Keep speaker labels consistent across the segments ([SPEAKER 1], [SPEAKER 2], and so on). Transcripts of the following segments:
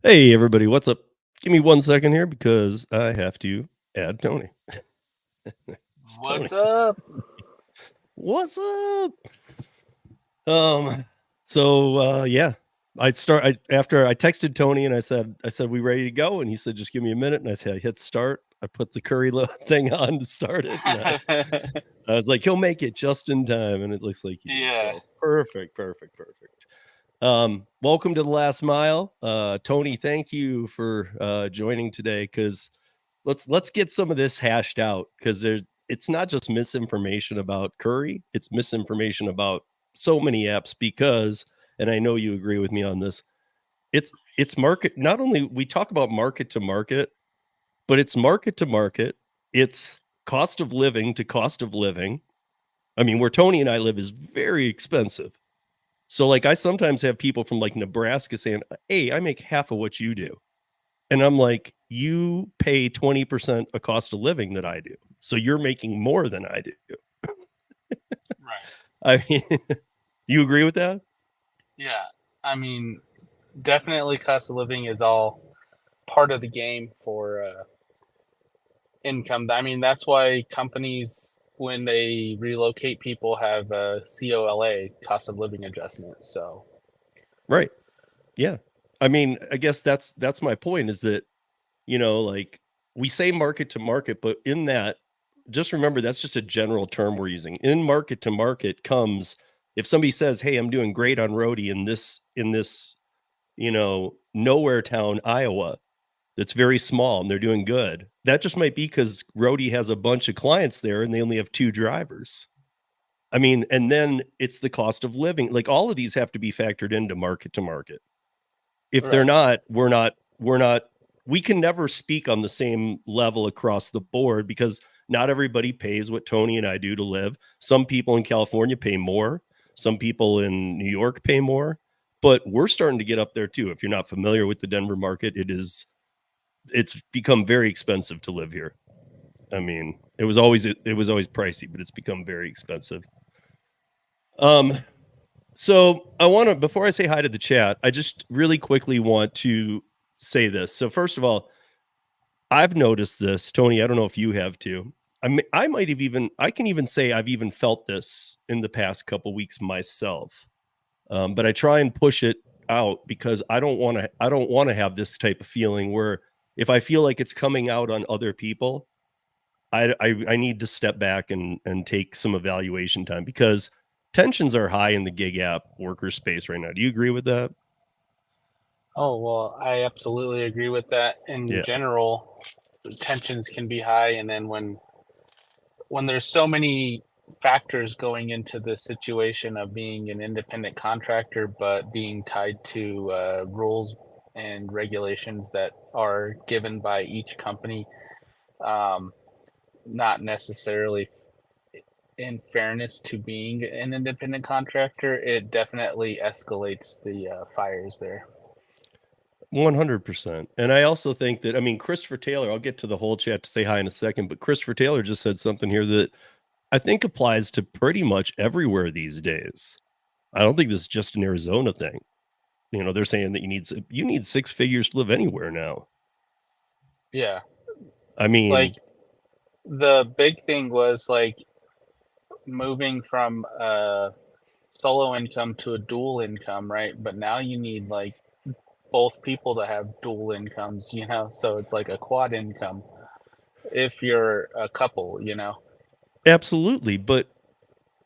[SPEAKER 1] Hey, everybody, what's up? Give me 1 second here because I have to add Tony. It's Tony.
[SPEAKER 2] What's up?
[SPEAKER 1] What's up? Um, yeah. After I texted Tony and I said, "We ready to go?" And he said, "Just give me a minute." And I said, "Hit start." I put the Curry thing on to start it, and I was like, "He'll make it just in time," and it looks like he did.
[SPEAKER 2] Yeah.
[SPEAKER 1] So perfect, perfect, perfect. Welcome to the last mile. Tony, thank you for joining today because let's get some of this hashed out because it's not just misinformation about Curry, it's misinformation about so many apps because, and I know you agree with me on this, it's market, not only we talk about market to market, but it's market to market, it's cost of living to cost of living. I mean, where Tony and I live is very expensive. So like I sometimes have people from like Nebraska saying, "Hey, I make half of what you do." And I'm like, "You pay 20% a cost of living that I do. So you're making more than I do."
[SPEAKER 2] Right.
[SPEAKER 1] I mean, you agree with that?
[SPEAKER 2] Yeah. I mean, definitely cost of living is all part of the game for income. I mean, that's why companies, when they relocate people, have a COLA, cost of living adjustment. So,
[SPEAKER 1] Right. Yeah. I mean, I guess that's my point is that, like we say market to market, but in that, just remember that's just a general term we're using. In market to market comes if somebody says, "Hey, I'm doing great on roadie in this, nowhere town, Iowa, that's very small and they're doing good." That just might be because roadie has a bunch of clients there and they only have 2 drivers. I mean, and then it's the cost of living. Like all of these have to be factored into market to market. If they're
[SPEAKER 2] right.
[SPEAKER 1] not, we're not we can never speak on the same level across the board because not everybody pays what Tony and I do to live. Some people in California pay more, some people in New York pay more, but we're starting to get up there too. If you're not familiar with the Denver market, it's become very expensive to live here. I mean, it was always pricey, but it's become very expensive. Um so I want to, before I say hi to the chat, I just really quickly want to say this. So first of all, I've noticed this, Tony. I don't know if you have too. I might have even, I can even say I've even felt this in the past couple weeks myself. But I try and push it out because I don't want to have this type of feeling where if I feel like it's coming out on other people, I need to step back and take some evaluation time because tensions are high in the gig app worker space right now. Do you agree with that?
[SPEAKER 2] Oh, well, I absolutely agree with that. In
[SPEAKER 1] Yeah.
[SPEAKER 2] general, tensions can be high. And then when there's so many factors going into the situation of being an independent contractor, but being tied to rules and regulations that are given by each company, um, not necessarily in fairness to being an independent contractor, it definitely escalates the fires there.
[SPEAKER 1] 100%. And I also think that, I mean, Christopher Taylor, I'll get to the whole chat to say hi in a second, but Christopher Taylor just said something here that I think applies to pretty much everywhere these days. I don't think this is just an Arizona thing. They're saying that you need 6 figures to live anywhere now.
[SPEAKER 2] Yeah.
[SPEAKER 1] I
[SPEAKER 2] Like
[SPEAKER 1] mean,
[SPEAKER 2] the big thing was like moving from solo income to a dual income, right? But now you need like both people to have dual incomes, so it's like a quad income if you're a couple.
[SPEAKER 1] absolutely, but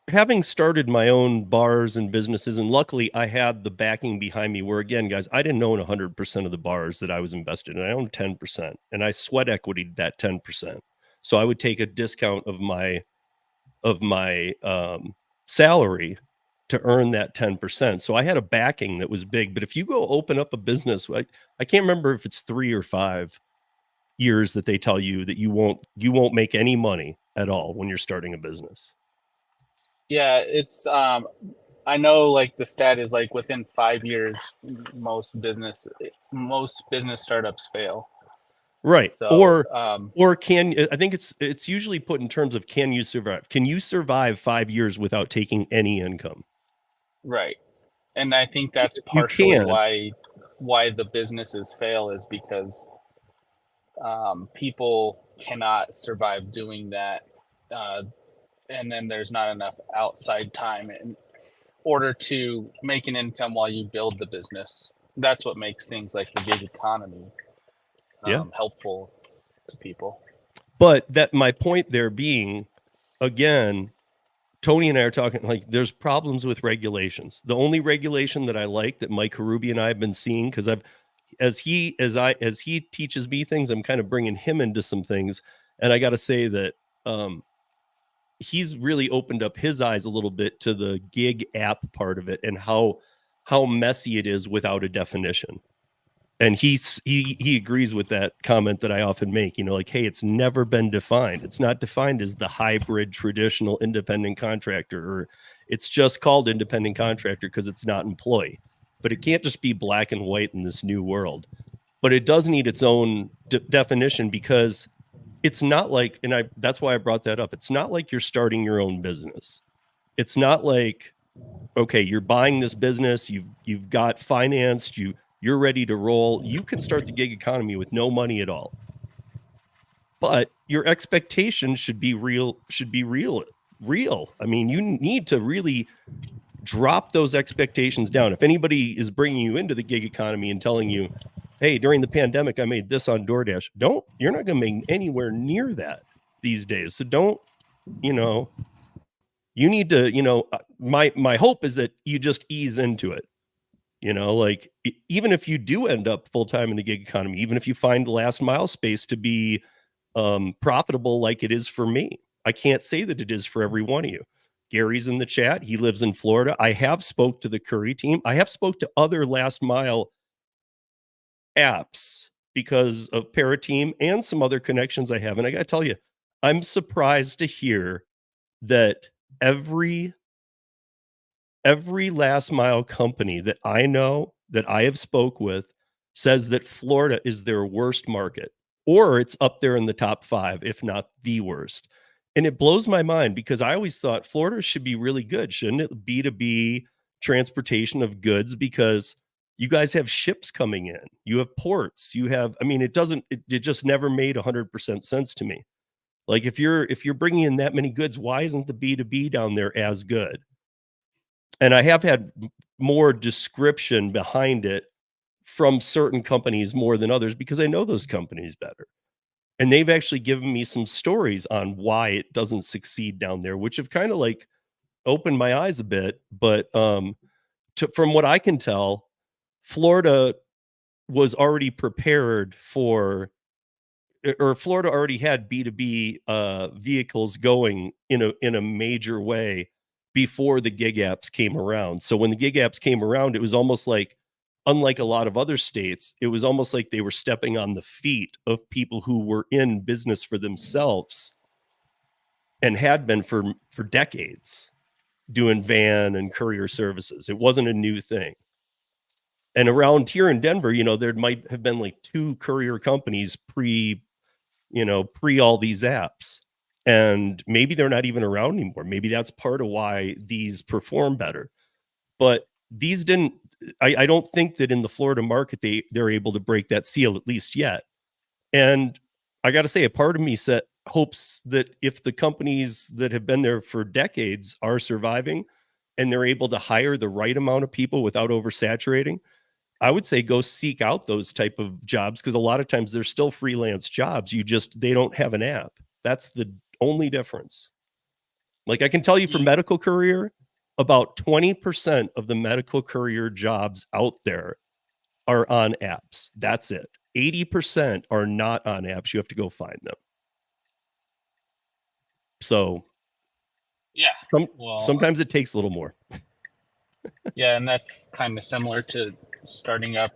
[SPEAKER 1] having started my own bars and businesses, and luckily I had the backing behind me where, again, guys, I didn't own 100% of the bars that I was invested in. I owned 10%, and I sweat equity that 10%. So I would take a discount of my salary to earn that 10%. So I had a backing that was big. But if you go open up a business, I can't remember if it's 3 or 5 years that they tell you that you won't make any money at all when you're starting a business.
[SPEAKER 2] Yeah, it's I know like the stat is like within 5 years most business startups fail.
[SPEAKER 1] Right.
[SPEAKER 2] So
[SPEAKER 1] Or I think it's usually put in terms of can you survive? Can you survive 5 years without taking any income?
[SPEAKER 2] right. And I think that's
[SPEAKER 1] You
[SPEAKER 2] partially
[SPEAKER 1] can't.
[SPEAKER 2] why the businesses fail is because people cannot survive doing that, uh, and then there's not enough outside time in order to make an income while you build the business. That's what makes things like the gig economy
[SPEAKER 1] Yeah.
[SPEAKER 2] helpful to people.
[SPEAKER 1] But that my point there being, again, Tony and I are talking like there's problems with regulations. The only regulation that I like that Mike Harubi and I have been seeing, because I've as he teaches me things, I'm kind of bringing him into some things, and I got to say that he's really opened up his eyes a little bit to the gig app part of it and how messy it is without a definition. And he agrees with that comment that I often make, like, hey, it's never been defined. It's not defined as the hybrid traditional independent contractor, or it's just called independent contractor because it's not employee. But it can't just be black and white in this new world. But it does need its own definition, because it's not like, and that's why I brought that up. It's not like you're starting your own business. It's not like, okay, you're buying this business, you've got financed, you're ready to roll. You can start the gig economy with no money at all. But your expectations should be real. I mean, you need to really drop those expectations down. If anybody is bringing you into the gig economy and telling you, hey, during the pandemic, I made this on DoorDash, you're not going to make anywhere near that these days. So don't, you need to, my hope is that you just ease into it. Like even if you do end up full-time in the gig economy, even if you find last mile space to be profitable like it is for me, I can't say that it is for every one of you. Gary's in the chat. He lives in Florida. I have spoke to the Curri team. I have spoke to other last mile apps because of Parateam and some other connections I have. And I got to tell you, I'm surprised to hear that every last mile company that I know, that I have spoke with, says that Florida is their worst market, or it's up there in the top 5, if not the worst. And it blows my mind, because I always thought Florida should be really good, shouldn't it? B2B transportation of goods, because you guys have ships coming in, you have ports, you have, I mean, it just never made 100% sense to me. Like if you're bringing in that many goods, why isn't the B2B down there as good? And I have had more description behind it from certain companies more than others, because I know those companies better. And they've actually given me some stories on why it doesn't succeed down there, which have kind of like opened my eyes a bit. But from what I can tell, Florida was already prepared for, or Florida already had B2B vehicles going in a major way before the gig apps came around. So when the gig apps came around, it was almost like, unlike a lot of other states, it was almost like they were stepping on the feet of people who were in business for themselves and had been for decades, doing van and courier services. It wasn't a new thing. And around here in Denver, there might have been like 2 courier companies pre all these apps. And maybe they're not even around anymore. Maybe that's part of why these perform better. But these didn't, I don't think that in the Florida market, they're able to break that seal, at least yet. And I got to say, a part of me hopes that if the companies that have been there for decades are surviving and they're able to hire the right amount of people without oversaturating, I would say go seek out those type of jobs, because a lot of times they're still freelance jobs. They don't have an app. That's the only difference. Like I can tell you for medical courier, about 20% of the medical courier jobs out there are on apps. That's it. 80% are not on apps. You have to go find them. So
[SPEAKER 2] Yeah.
[SPEAKER 1] Sometimes it takes a little more.
[SPEAKER 2] Yeah, and that's kind of similar to starting up,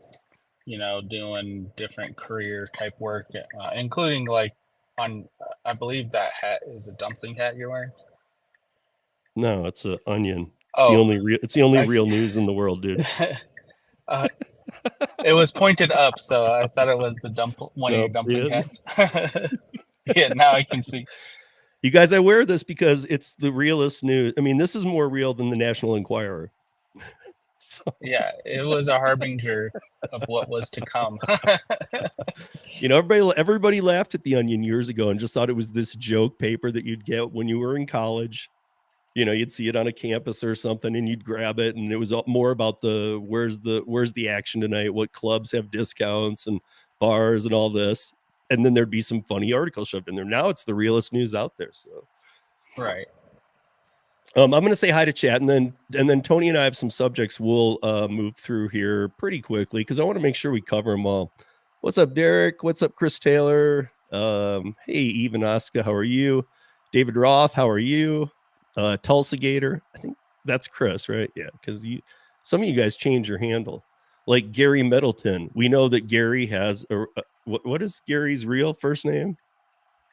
[SPEAKER 2] doing different career type work, including like on, I believe that hat is a dumpling hat you're wearing.
[SPEAKER 1] No, it's an onion.
[SPEAKER 2] Oh,
[SPEAKER 1] it's the only real news in the world, dude.
[SPEAKER 2] It was pointed up, so I thought it was one of your dumpling hats. Yeah, now I can see.
[SPEAKER 1] You guys, I wear this because it's the realest news. I mean, this is more real than the National Enquirer. So,
[SPEAKER 2] Yeah, it was a harbinger of what was to come.
[SPEAKER 1] you know, everybody laughed at the Onion years ago and just thought it was this joke paper that you'd get when you were in college. You know, you'd see it on a campus or something and you'd grab it, and it was more about where's the action tonight, what clubs have discounts and bars and all this. And then there'd be some funny articles shoved in there. Now it's the realest news out there. So
[SPEAKER 2] Right.
[SPEAKER 1] I'm going to say hi to chat, and then Tony and I have some subjects we'll move through here pretty quickly because I want to make sure we cover them all. What's up, Derek? What's up, Chris Taylor? Hey, Eve and Oscar, how are you? David Roth, how are you? Tulsa Gator, I think that's Chris, right? Yeah, because some of you guys change your handle. Like Gary Middleton, we know that Gary has what is Gary's real first name?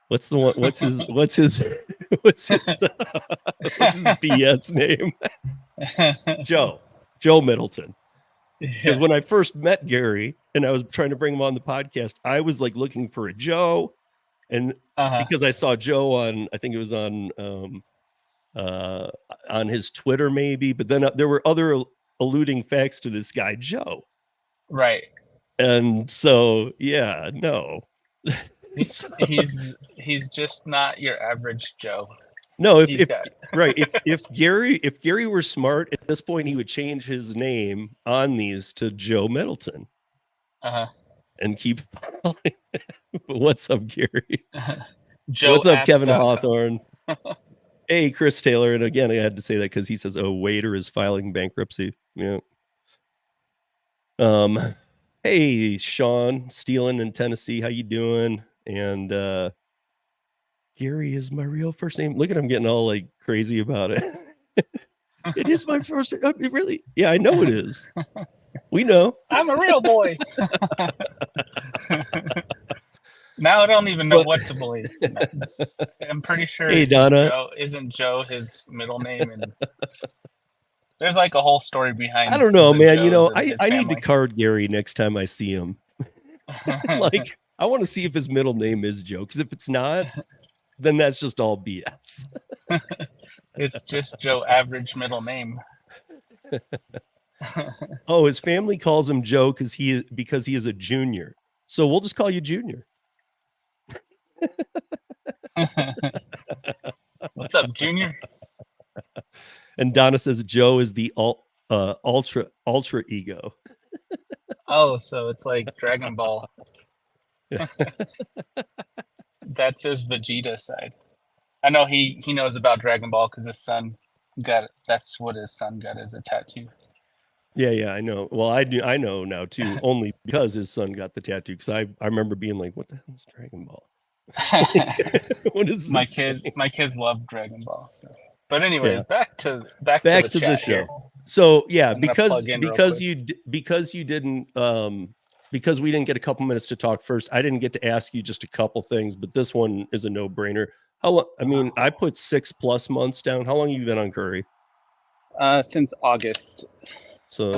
[SPEAKER 1] What's the one? What's his BS name? Joe Middleton. Because when I first met Gary and I was trying to bring him on the podcast, I was like looking for a Joe, and because I saw Joe on, I think it was on his Twitter maybe, but then there were other alluding facts to this guy Joe.
[SPEAKER 2] Right.
[SPEAKER 1] And so, yeah, no.
[SPEAKER 2] He's just not your average Joe.
[SPEAKER 1] No, if Gary were smart at this point, he would change his name on these to Joe Middleton. And keep but what's up, Gary?
[SPEAKER 2] Joe,
[SPEAKER 1] what's up, Kevin Hawthorne? Hey, Chris Taylor. And again, I had to say that because he says, "Oh, waiter is filing bankruptcy." Yeah. Hey, Sean Steelan in Tennessee, how you doing? And Gary is my real first name. Look at him getting all like crazy about it. It is my first name. Really? Yeah, I know it is. We know.
[SPEAKER 2] I'm a real boy. Now I don't even know what to believe. I'm pretty sure
[SPEAKER 1] Hey, Donna.
[SPEAKER 2] isn't Joe his middle name? And there's like a whole story behind.
[SPEAKER 1] I don't know, man. Joes, you know, I need to card Gary next time I see him. Like, I want to see if his middle name is Joe, because if it's not, then that's just all BS.
[SPEAKER 2] It's just Joe average middle name.
[SPEAKER 1] Oh, his family calls him Joe because he is a junior. So we'll just call you Junior.
[SPEAKER 2] What's up, Junior?
[SPEAKER 1] And Donna says Joe is the ultra ego.
[SPEAKER 2] Oh, so it's like Dragon Ball. That's his Vegeta side. I know he knows about Dragon Ball because his son got it. That's what his son got as a tattoo.
[SPEAKER 1] Yeah, I know. Well, I know now too, only because his son got the tattoo. Because I remember being like, "What the hell is Dragon Ball?" What is this?
[SPEAKER 2] My kids love Dragon Ball. So. But anyway, yeah. back to
[SPEAKER 1] the show. Here. So yeah, because we didn't get a couple minutes to talk first, I didn't get to ask you just a couple things, but this one is a no-brainer. How long? I mean, I put 6+ months down. How long have you been on Curri?
[SPEAKER 2] Since August. So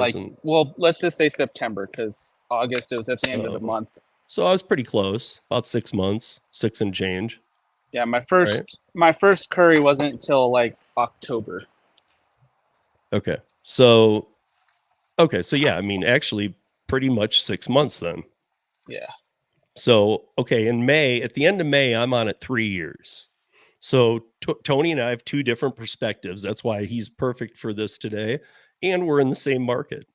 [SPEAKER 2] let's just say September, because August it was at the end of the month.
[SPEAKER 1] So I was pretty close, about 6 months, 6 and change.
[SPEAKER 2] Yeah, my first Curri wasn't until like October.
[SPEAKER 1] Okay. So yeah, I mean, actually pretty much 6 months then.
[SPEAKER 2] Yeah.
[SPEAKER 1] So, okay, in May, at the end of May, I'm on it 3 years. So Tony and I have two different perspectives. That's why he's perfect for this today. And we're in the same market.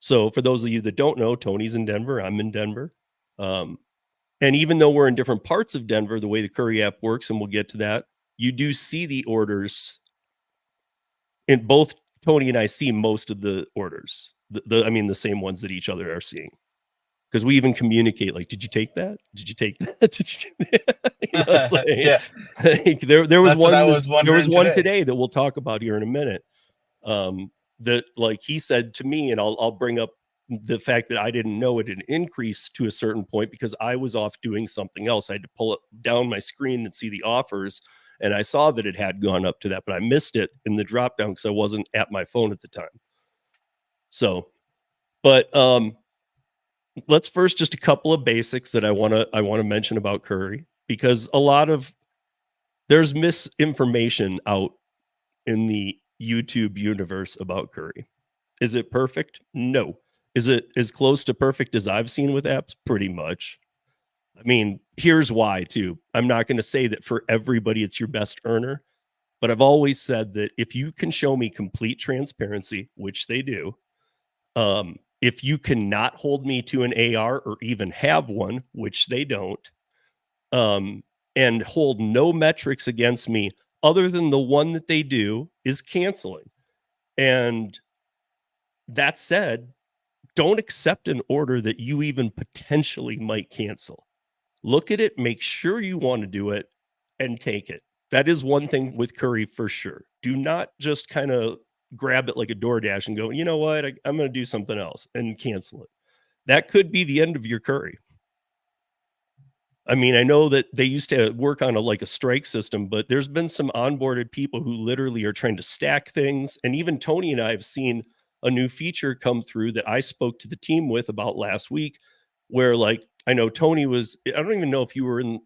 [SPEAKER 1] So for those of you that don't know, Tony's in Denver, I'm in Denver. And even though we're in different parts of Denver, the way the Curri app works, and we'll get to that, you do see the orders. In both Tony and I see most of the orders. The same ones that each other are seeing. Because we even communicate, like, did you take that? Did you take that? Did you take that? You know, it's like,
[SPEAKER 2] yeah.
[SPEAKER 1] Like, there was one today that we'll talk about here in a minute. That, like, he said to me, and I'll bring up the fact that I didn't know it had increased to a certain point because I was off doing something else. I had to pull it down my screen and see the offers, and I saw that it had gone up to that, but I missed it in the drop down because I wasn't at my phone at the time. So, but let's first just a couple of basics that I want to mention about Curri, because there's misinformation out in the YouTube universe about Curri. Is it perfect? No. Is it as close to perfect as I've seen with apps? Pretty much. I mean, here's why too. I'm not going to say that for everybody it's your best earner, but I've always said that if you can show me complete transparency, which they do, if you cannot hold me to an AR or even have one, which they don't, and hold no metrics against me other than the one that they do is canceling. And that said, don't accept an order that you even potentially might cancel. Look at it, make sure you want to do it, and take it. That is one thing with Curri for sure. Do not just kind of grab it like a DoorDash and go, you know what, I'm going to do something else and cancel it. That could be the end of your Curri. I mean, I know that they used to work on a strike system, but there's been some onboarded people who literally are trying to stack things. And even Tony and I have seen a new feature come through that I spoke to the team with about last week, where I know Tony was, I don't even know if you were in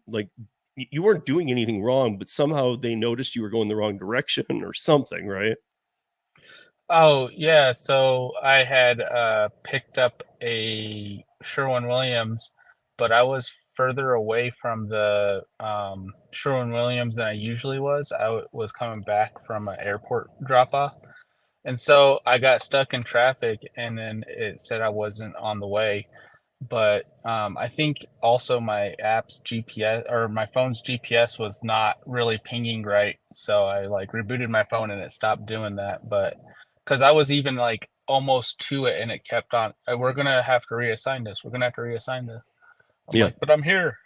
[SPEAKER 1] you weren't doing anything wrong, but somehow they noticed you were going the wrong direction or something, right?
[SPEAKER 2] Oh, yeah, so I had, picked up a Sherwin-Williams, but I was further away from the, Sherwin-Williams than I usually was. Was coming back from an airport drop-off, and so I got stuck in traffic, and then it said I wasn't on the way. But, I think also my app's GPS or my phone's GPS was not really pinging right, so I, like, rebooted my phone and it stopped doing that, but because I was even, like, almost to it and it kept on, we're gonna have to reassign this, we're gonna have to reassign this." I'm
[SPEAKER 1] Yeah.
[SPEAKER 2] like, "But I'm here."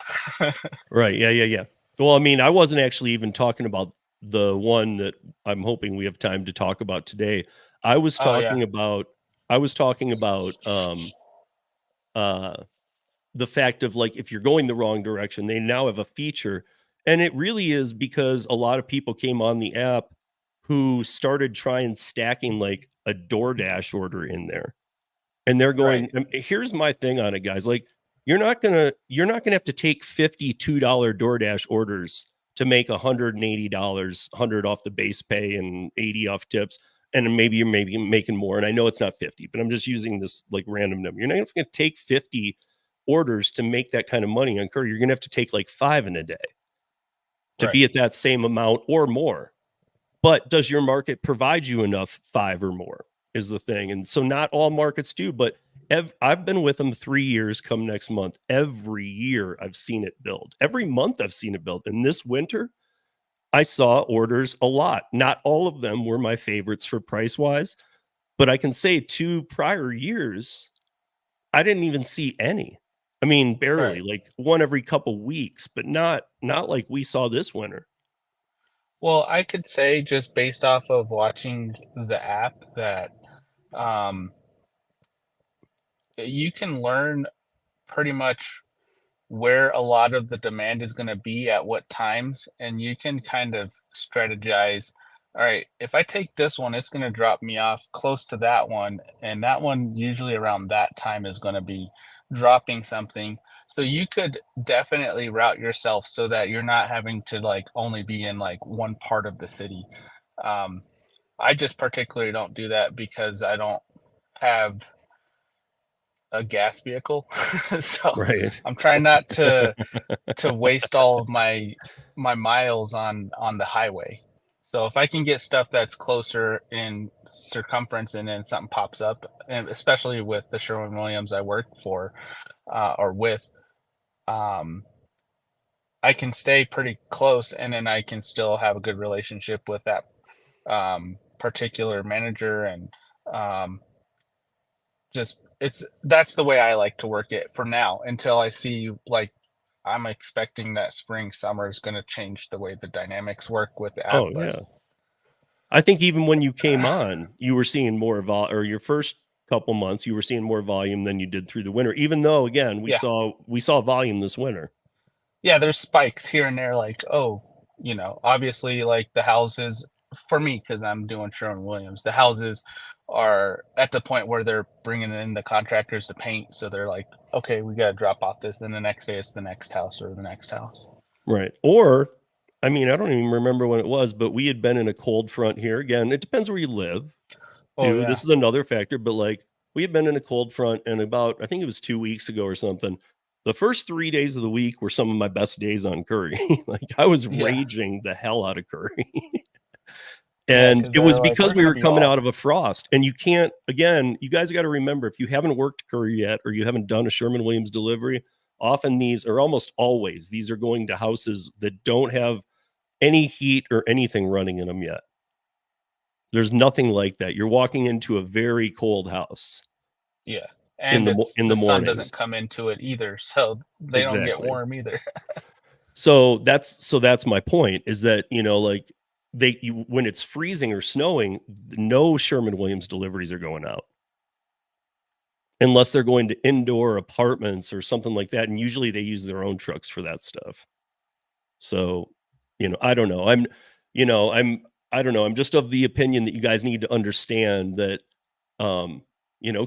[SPEAKER 1] Right. Yeah. Well, I mean, I wasn't actually even talking about the one that I'm hoping we have time to talk about today. I was
[SPEAKER 2] Oh, yeah.
[SPEAKER 1] talking about I was talking about uh the fact of if you're going the wrong direction, they now have a feature. And it really is because a lot of people came on the app who started trying stacking a DoorDash order in there. And they're
[SPEAKER 2] Right,
[SPEAKER 1] going, here's my thing on it, guys. You're not gonna have to take $52 DoorDash orders to make $180, 100 off the base pay and 80 off tips. And then maybe you're maybe making more. And I know it's not 50, but I'm just using this random number. You're not gonna take 50 orders to make that kind of money on Curry. You're gonna have to take 5 in a day to
[SPEAKER 2] right.
[SPEAKER 1] be at that same amount or more. But does your market provide you enough 5 or more is the thing. And so not all markets do, but I've been with them 3 years come next month. Every year I've seen it build. Every month I've seen it build. And this winter I saw orders a lot. Not all of them were my favorites for price wise, but I can say 2 prior years I didn't even see any. I mean, barely,
[SPEAKER 2] Right.
[SPEAKER 1] one every couple weeks, but not like we saw this winter.
[SPEAKER 2] Well, I could say just based off of watching the app that, um, you can learn pretty much where a lot of the demand is going to be at what times, and you can kind of strategize, all right, if I take this one it's going to drop me off close to that one, and that one usually around that time is going to be dropping something, so you could definitely route yourself so that you're not having to like only be in like one part of the city. um, I just particularly don't do that because I don't have a gas vehicle. So
[SPEAKER 1] Right.
[SPEAKER 2] I'm trying not to waste all of my miles on the highway. So if I can get stuff that's closer in circumference and then something pops up, and especially with the Sherwin-Williams I work for, or with, um, I can stay pretty close and then I can still have a good relationship with that, particular manager and, um, just that's the way I like to work it for now until I see, like, I'm expecting that spring, summer is gonna change the way the dynamics work with the app,
[SPEAKER 1] Oh,
[SPEAKER 2] but
[SPEAKER 1] yeah. I think even when you came on, you were seeing more or your first couple months, you were seeing more volume than you did through the winter, even though, again, we
[SPEAKER 2] yeah.
[SPEAKER 1] saw volume this winter.
[SPEAKER 2] Yeah, there's spikes here and there, like, oh, obviously, like, the houses for me, because 'cause I'm doing Sherwin-Williams, the houses are at the point where they're bringing in the contractors to paint, so they're like, "Okay, we gotta drop off this," and the next day, it's the next house or the next house.
[SPEAKER 1] Right. Or, I mean, I don't even remember when it was, but we had been in a cold front here. Again, it depends where you live.
[SPEAKER 2] Oh yeah.
[SPEAKER 1] This is another factor, but like we had been in a cold front, and about, I think it was 2 weeks ago or something. The first 3 days of the week were some of my best days on Curry. Like I was
[SPEAKER 2] Yeah.
[SPEAKER 1] raging the hell out of Curry.
[SPEAKER 2] Yeah,
[SPEAKER 1] And
[SPEAKER 2] because
[SPEAKER 1] it
[SPEAKER 2] they're
[SPEAKER 1] was
[SPEAKER 2] like, we're
[SPEAKER 1] because we
[SPEAKER 2] gonna
[SPEAKER 1] were
[SPEAKER 2] be
[SPEAKER 1] coming
[SPEAKER 2] off.
[SPEAKER 1] out of a frost. And you can't, again, you guys got to remember, if you haven't worked Curry yet, or you haven't done a Sherman-Williams delivery, often these, or almost always, these are going to houses that don't have any heat or anything running in them yet. There's nothing like that. You're walking into a very cold house
[SPEAKER 2] Yeah.
[SPEAKER 1] in
[SPEAKER 2] And
[SPEAKER 1] the
[SPEAKER 2] it's
[SPEAKER 1] in
[SPEAKER 2] the
[SPEAKER 1] the
[SPEAKER 2] sun
[SPEAKER 1] mornings.
[SPEAKER 2] doesn't come into it either, so they don't get
[SPEAKER 1] Exactly.
[SPEAKER 2] warm either.
[SPEAKER 1] So that's my point, is that, like when it's freezing or snowing, no Sherman-Williams deliveries are going out unless they're going to indoor apartments or something like that. And usually they use their own trucks for that stuff. So, I don't know. I don't know. I'm just of the opinion that you guys need to understand that,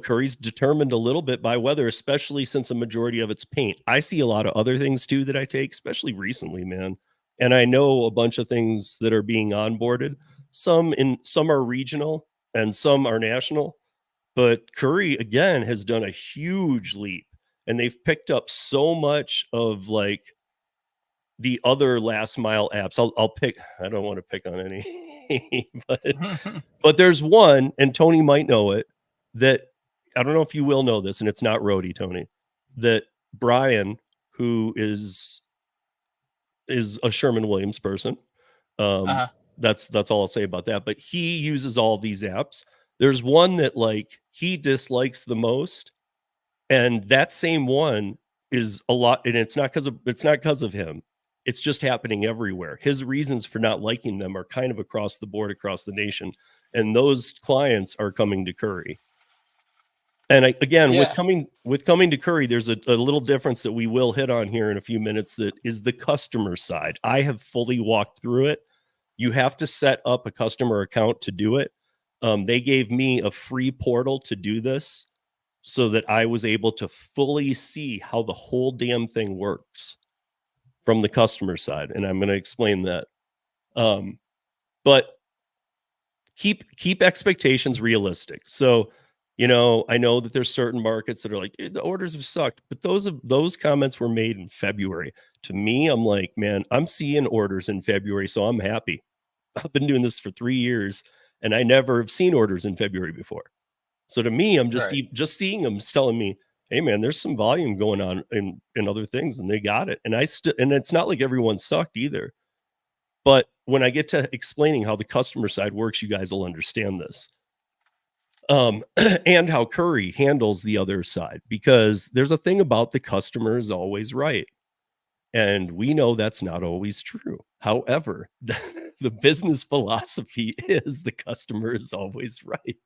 [SPEAKER 1] Curry's determined a little bit by weather, especially since a majority of it's paint. I see a lot of other things too that I take, especially recently, man. And I know a bunch of things that are being onboarded. Some are regional and some are national. But Curry again has done a huge leap, and they've picked up so much of like the other last mile apps. I'll pick. I don't want to pick on any, but there's one, and Tony might know it. That I don't know if you will know this, and it's not Rhodey, Tony. That Brian, who is a Sherman-Williams person.
[SPEAKER 2] Uh-huh.
[SPEAKER 1] That's all I'll say about that. But he uses all these apps. There's one that like he dislikes the most, and that same one is a lot, and it's not because of him. It's just happening everywhere. His reasons for not liking them are kind of across the board, across the nation, and those clients are coming to Curry. And again, with
[SPEAKER 2] Yeah.
[SPEAKER 1] coming to Curry, there's a little difference that we will hit on here in a few minutes. That is the customer side. I have fully walked through it. You have to set up a customer account to do it. They gave me a free portal to do this, so that I was able to fully see how the whole damn thing works from the customer side, and I'm going to explain that. But keep expectations realistic. So, I know that there's certain markets that are like, the orders have sucked, but those comments were made in February. To me, I'm like, man, I'm seeing orders in February, so I'm happy. I've been doing this for 3 years, and I never have seen orders in February before. So to me, I'm just
[SPEAKER 2] Right.
[SPEAKER 1] just seeing them telling me, hey man, there's some volume going on in other things, and they got it. And it's not like everyone sucked either. But when I get to explaining how the customer side works, you guys will understand this. And how Curry handles the other side, because there's a thing about the customer is always right. And we know that's not always true. However, the business philosophy is the customer is always right.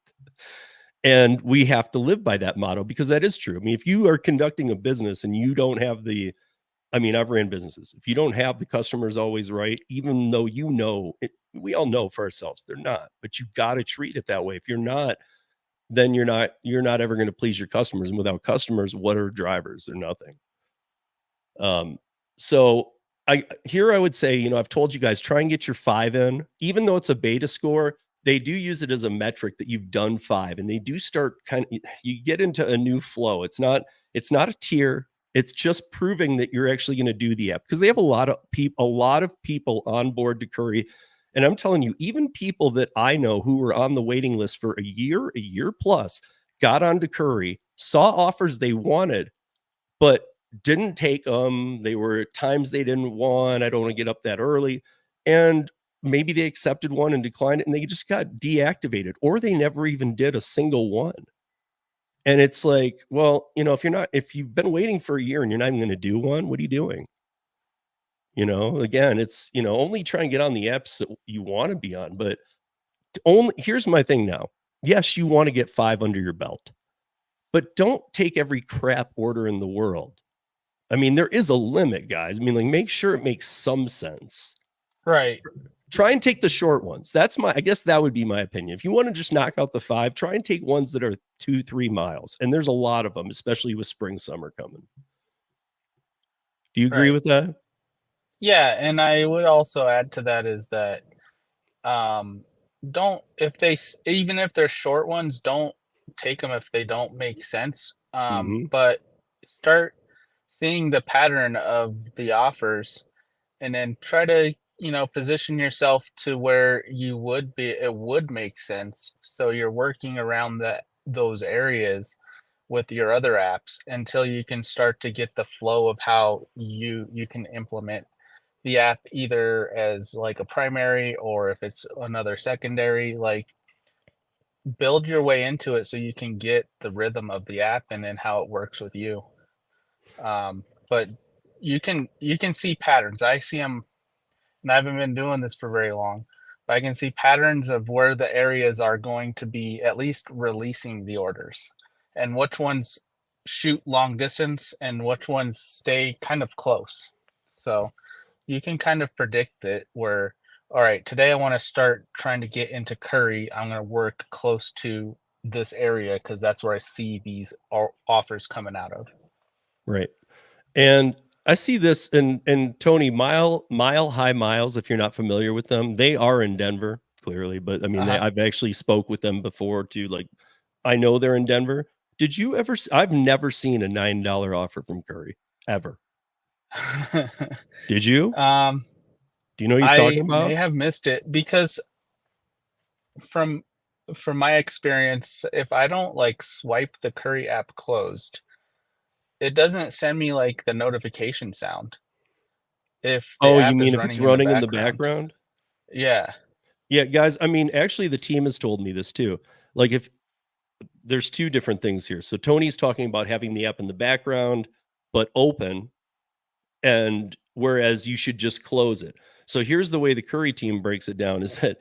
[SPEAKER 1] And we have to live by that motto, because that is true. I mean, if you are conducting a business and you don't have I've ran businesses. If you don't have the customers always right, even though we all know for ourselves they're not, but you got to treat it that way. If you're not, then you're not ever going to please your customers. And without customers, what are drivers? They're nothing. Um, so I would say, I've told you guys, try and get your 5 in, even though it's a beta score. They do use it as a metric that you've done 5, and they do start you get into a new flow. It's not a tier. It's just proving that you're actually going to do the app, because they have a lot of people on board to Curry. And I'm telling you, even people that I know who were on the waiting list for a year plus, got onto Curry, saw offers they wanted, but didn't take them. They were at times they didn't want. I don't want to get up that early. And maybe they accepted one and declined it, and they just got deactivated, or they never even did a single one. And it's like, well, if you've been waiting for a year and you're not even going to do one, what are you doing? Again, it's, only try and get on the apps that you want to be on. But here's my thing now. Yes, you want to get 5 under your belt, but don't take every crap order in the world. I mean, there is a limit, guys. I mean, like, make sure it makes some sense.
[SPEAKER 2] Right.
[SPEAKER 1] Try and take the short ones. I guess that would be my opinion. If you want to just knock out the 5, try and take ones that are 2-3 miles. And there's a lot of them, especially with spring, summer coming. Do you agree
[SPEAKER 2] Right.
[SPEAKER 1] with that?
[SPEAKER 2] Yeah, and I would also add to that is that um don't if they even if they're short ones, don't take them if they don't make sense.
[SPEAKER 1] Hmm.
[SPEAKER 2] But start seeing the pattern of the offers, and then try to position yourself to where it would make sense. So you're working around those areas with your other apps until you can start to get the flow of how you can implement the app either as like a primary or if it's another secondary, like build your way into it so you can get the rhythm of the app and then how it works with you. But you can see patterns. I see them, and I haven't been doing this for very long, but I can see patterns of where the areas are going to be at least releasing the orders and which ones shoot long distance and which ones stay kind of close. So you can kind of predict it where, all right, today I want to start trying to get into Curry. I'm going to work close to this area because that's where I see these offers coming out of.
[SPEAKER 1] Right. And I see this, and Tony, Mile High Miles, if you're not familiar with them, they are in Denver, clearly, but I mean,
[SPEAKER 2] Uh
[SPEAKER 1] I've actually spoke with them before too. Like, I know they're in Denver. Did you ever? I've never seen a $9 offer from Curry ever.
[SPEAKER 2] huh.
[SPEAKER 1] Did you?
[SPEAKER 2] um,
[SPEAKER 1] Do you know what he's talking
[SPEAKER 2] I may
[SPEAKER 1] about?
[SPEAKER 2] have missed it because from from my experience, if I don't like swipe the Curry app closed, it doesn't send me like the notification sound if the
[SPEAKER 1] Oh, you
[SPEAKER 2] app
[SPEAKER 1] mean
[SPEAKER 2] is
[SPEAKER 1] if it's
[SPEAKER 2] running in the
[SPEAKER 1] running in the
[SPEAKER 2] background.
[SPEAKER 1] background?
[SPEAKER 2] Yeah.
[SPEAKER 1] Yeah, guys. I mean, actually, the team has told me this too. Like, if there's two different things here. So Tony's talking about having the app in the background, but open, and whereas you should just close it. So here's the way the Curry team breaks it down: is that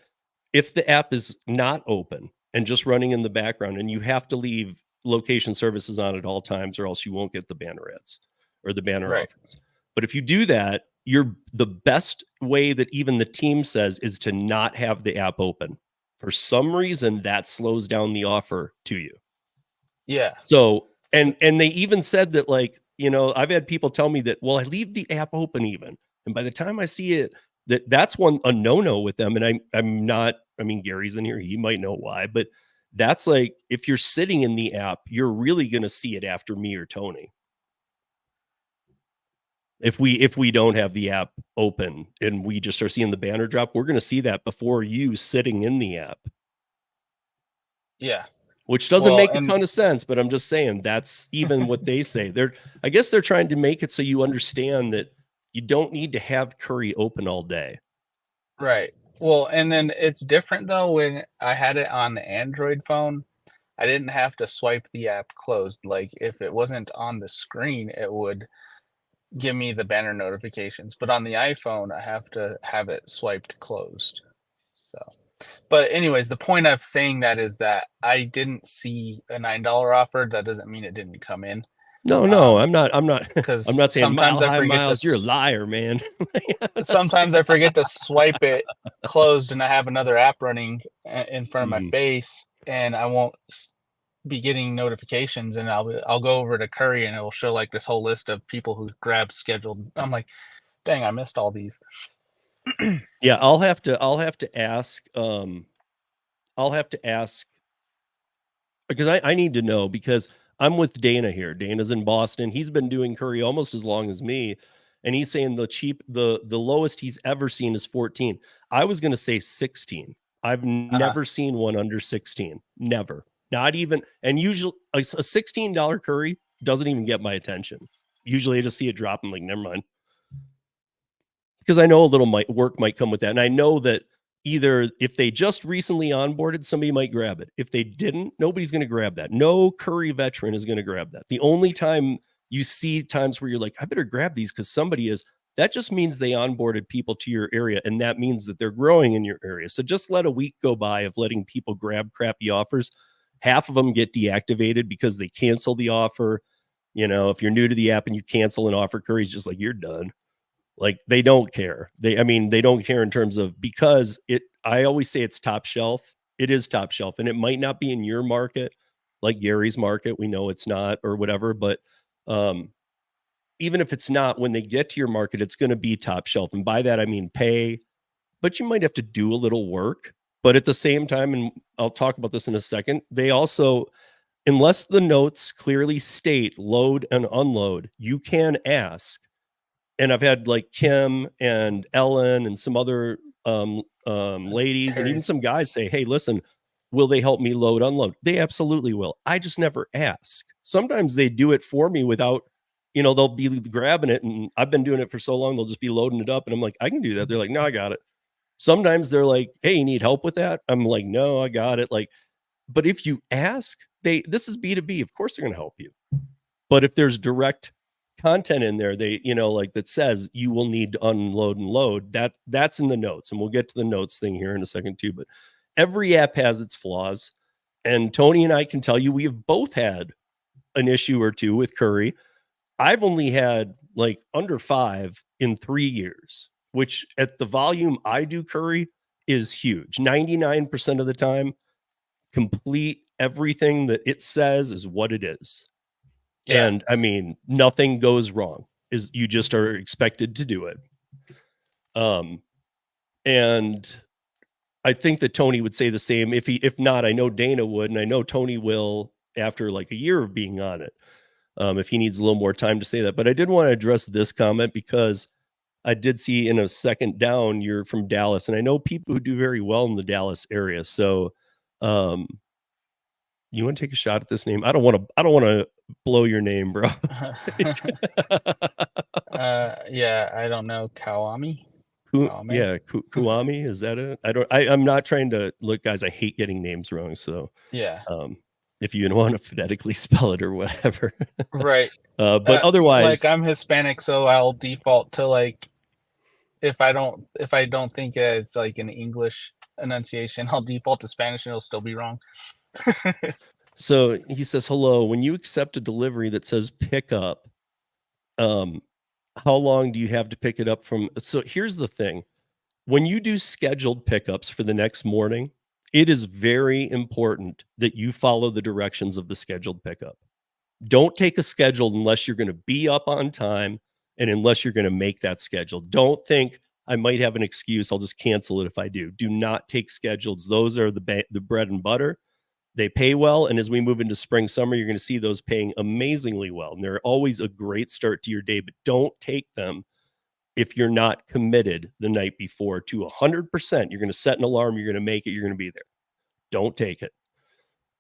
[SPEAKER 1] if the app is not open and just running in the background, and you have to leave location services on at all times, or else you won't get the banner ads or the banner
[SPEAKER 2] Right.
[SPEAKER 1] offers. But if you do that, you're the best way that even the team says is to not have the app open. For some reason, that slows down the offer to you.
[SPEAKER 2] Yeah.
[SPEAKER 1] So, and they even said that, like, I've had people tell me that, well, I leave the app open even, and by the time I see it, that's one a no-no with them. And I'm not, I mean, Gary's in here, he might know why, but that's like, if you're sitting in the app, you're really going to see it after me or Tony. If we don't have the app open and we just are seeing the banner drop, we're going to see that before you sitting in the app,
[SPEAKER 2] Yeah.
[SPEAKER 1] which doesn't
[SPEAKER 2] Well,
[SPEAKER 1] make a
[SPEAKER 2] and
[SPEAKER 1] ton of sense, but I'm just saying that's even what they say. I guess they're trying to make it so you understand that you don't need to have Curry open all day.
[SPEAKER 2] right. Well, and then it's different though when I had it on the Android phone. I didn't have to swipe the app closed. Like if it wasn't on the screen, it would give me the banner notifications. But on the iPhone, I have to have it swiped closed. So, but anyways, the point of saying that is that I didn't see a $9 offer. That doesn't mean it didn't come in.
[SPEAKER 1] No,
[SPEAKER 2] Um,
[SPEAKER 1] I'm not I'm
[SPEAKER 2] because
[SPEAKER 1] not saying Mile High Miles, you're a
[SPEAKER 2] s-
[SPEAKER 1] liar, man. I'm not
[SPEAKER 2] sometimes I
[SPEAKER 1] saying.
[SPEAKER 2] forget to swipe it closed, and I have another app running in front of my
[SPEAKER 1] Mhm.
[SPEAKER 2] face, and I won't be getting notifications, and I'll go over to Curry, and it will show like this whole list of people who grabbed scheduled. I'm like, dang, I missed all these.
[SPEAKER 1] Yeah, I'll have to ask because I need to know, because I'm with Dana here. Dana's in Boston. He's been doing Curry almost as long as me. And he's saying the lowest he's ever seen is 14. I was going to say 16. I've
[SPEAKER 2] Uh-huh.
[SPEAKER 1] never seen one under 16. Never. Not even, and usually a $16 Curry doesn't even get my attention. Usually I just see it drop. I'm like, never mind, because I know a little work might come with that. And I know that either if they just recently onboarded, somebody might grab it. If they didn't, nobody's going to grab that. No Curry veteran is going to grab that. The only time you see times where you're like, I better grab these because somebody is, that just means they onboarded people to your area. And that means that they're growing in your area. So just let a week go by of letting people grab crappy offers. Half of them get deactivated because they cancel the offer. If you're new to the app and you cancel an offer, Curry's just like, you're done. Like, they don't care. They don't care in terms of, because I always say it's top shelf. It is top shelf, and it might not be in your market, like Gary's market. We know it's not, or whatever, but um, even if it's not, when they get to your market, it's going to be top shelf. And by that, I mean pay, but you might have to do a little work. But at the same time, and I'll talk about this in a second, they also, unless the notes clearly state load and unload, you can ask. And I've had like Kim and Ellen and some other ladies and even
[SPEAKER 2] Curry.
[SPEAKER 1] some guys say, hey, listen, will they help me load, unload? They absolutely will. I just never ask. Sometimes they do it for me without, they'll be grabbing it. And I've been doing it for so long, they'll just be loading it up. And I'm like, I can do that. They're like, no, I got it. Sometimes they're like, hey, you need help with that? I'm like, no, I got it. Like, but if you ask, this is B2B. Of course they're going to help you. But if there's direct content in there, they, like that says you will need to unload and load, that's in the notes. And we'll get to the notes thing here in a second too. But every app has its flaws. And Tony and I can tell you, we have both had an issue or two with Curri. I've only had like under 5 in 3 years, which at the volume I do Curri is huge. 99% of the time, complete everything that it says is what it is.
[SPEAKER 2] Yeah.
[SPEAKER 1] And I mean, nothing goes wrong. Is you just are expected to do it. And I think that Tony would say the same. If not, I know Dana would, and I know Tony will after like a year of being on it. If he needs a little more time to say that. But I did want to address this comment because I did see in a second down, you're from Dallas, and I know people who do very well in the Dallas area. So, you want to take a shot at this name? I don't want to blow your name, bro.
[SPEAKER 2] Yeah, I don't know. Kawame? Kawame?
[SPEAKER 1] Kuami, is that it? I'm not trying to look, guys. I hate getting names wrong. So,
[SPEAKER 2] Yeah.
[SPEAKER 1] if you want to phonetically spell it or whatever,
[SPEAKER 2] Right.
[SPEAKER 1] but
[SPEAKER 2] Like
[SPEAKER 1] otherwise,
[SPEAKER 2] I'm Hispanic, so I'll default to like if I don't think it's like an English enunciation, I'll default to Spanish and it'll still be wrong.
[SPEAKER 1] so he says, hello, when you accept a delivery that says pick up, how long do you have to pick it up from? So here's the thing. When you do scheduled pickups for the next morning, it is very important that you follow the directions of the scheduled pickup. Don't take a scheduled unless you're going to be up on time and unless you're going to make that schedule. Don't think I might have an excuse. I'll just cancel it if I do. Do not take schedules. Those are the bread and butter. They pay well. And as we move into spring, summer, you're going to see those paying amazingly well. And they're always a great start to your day, but don't take them if you're not committed the night before to 100%. You're going to set an alarm. You're going to make it. You're going to be there. Don't take it.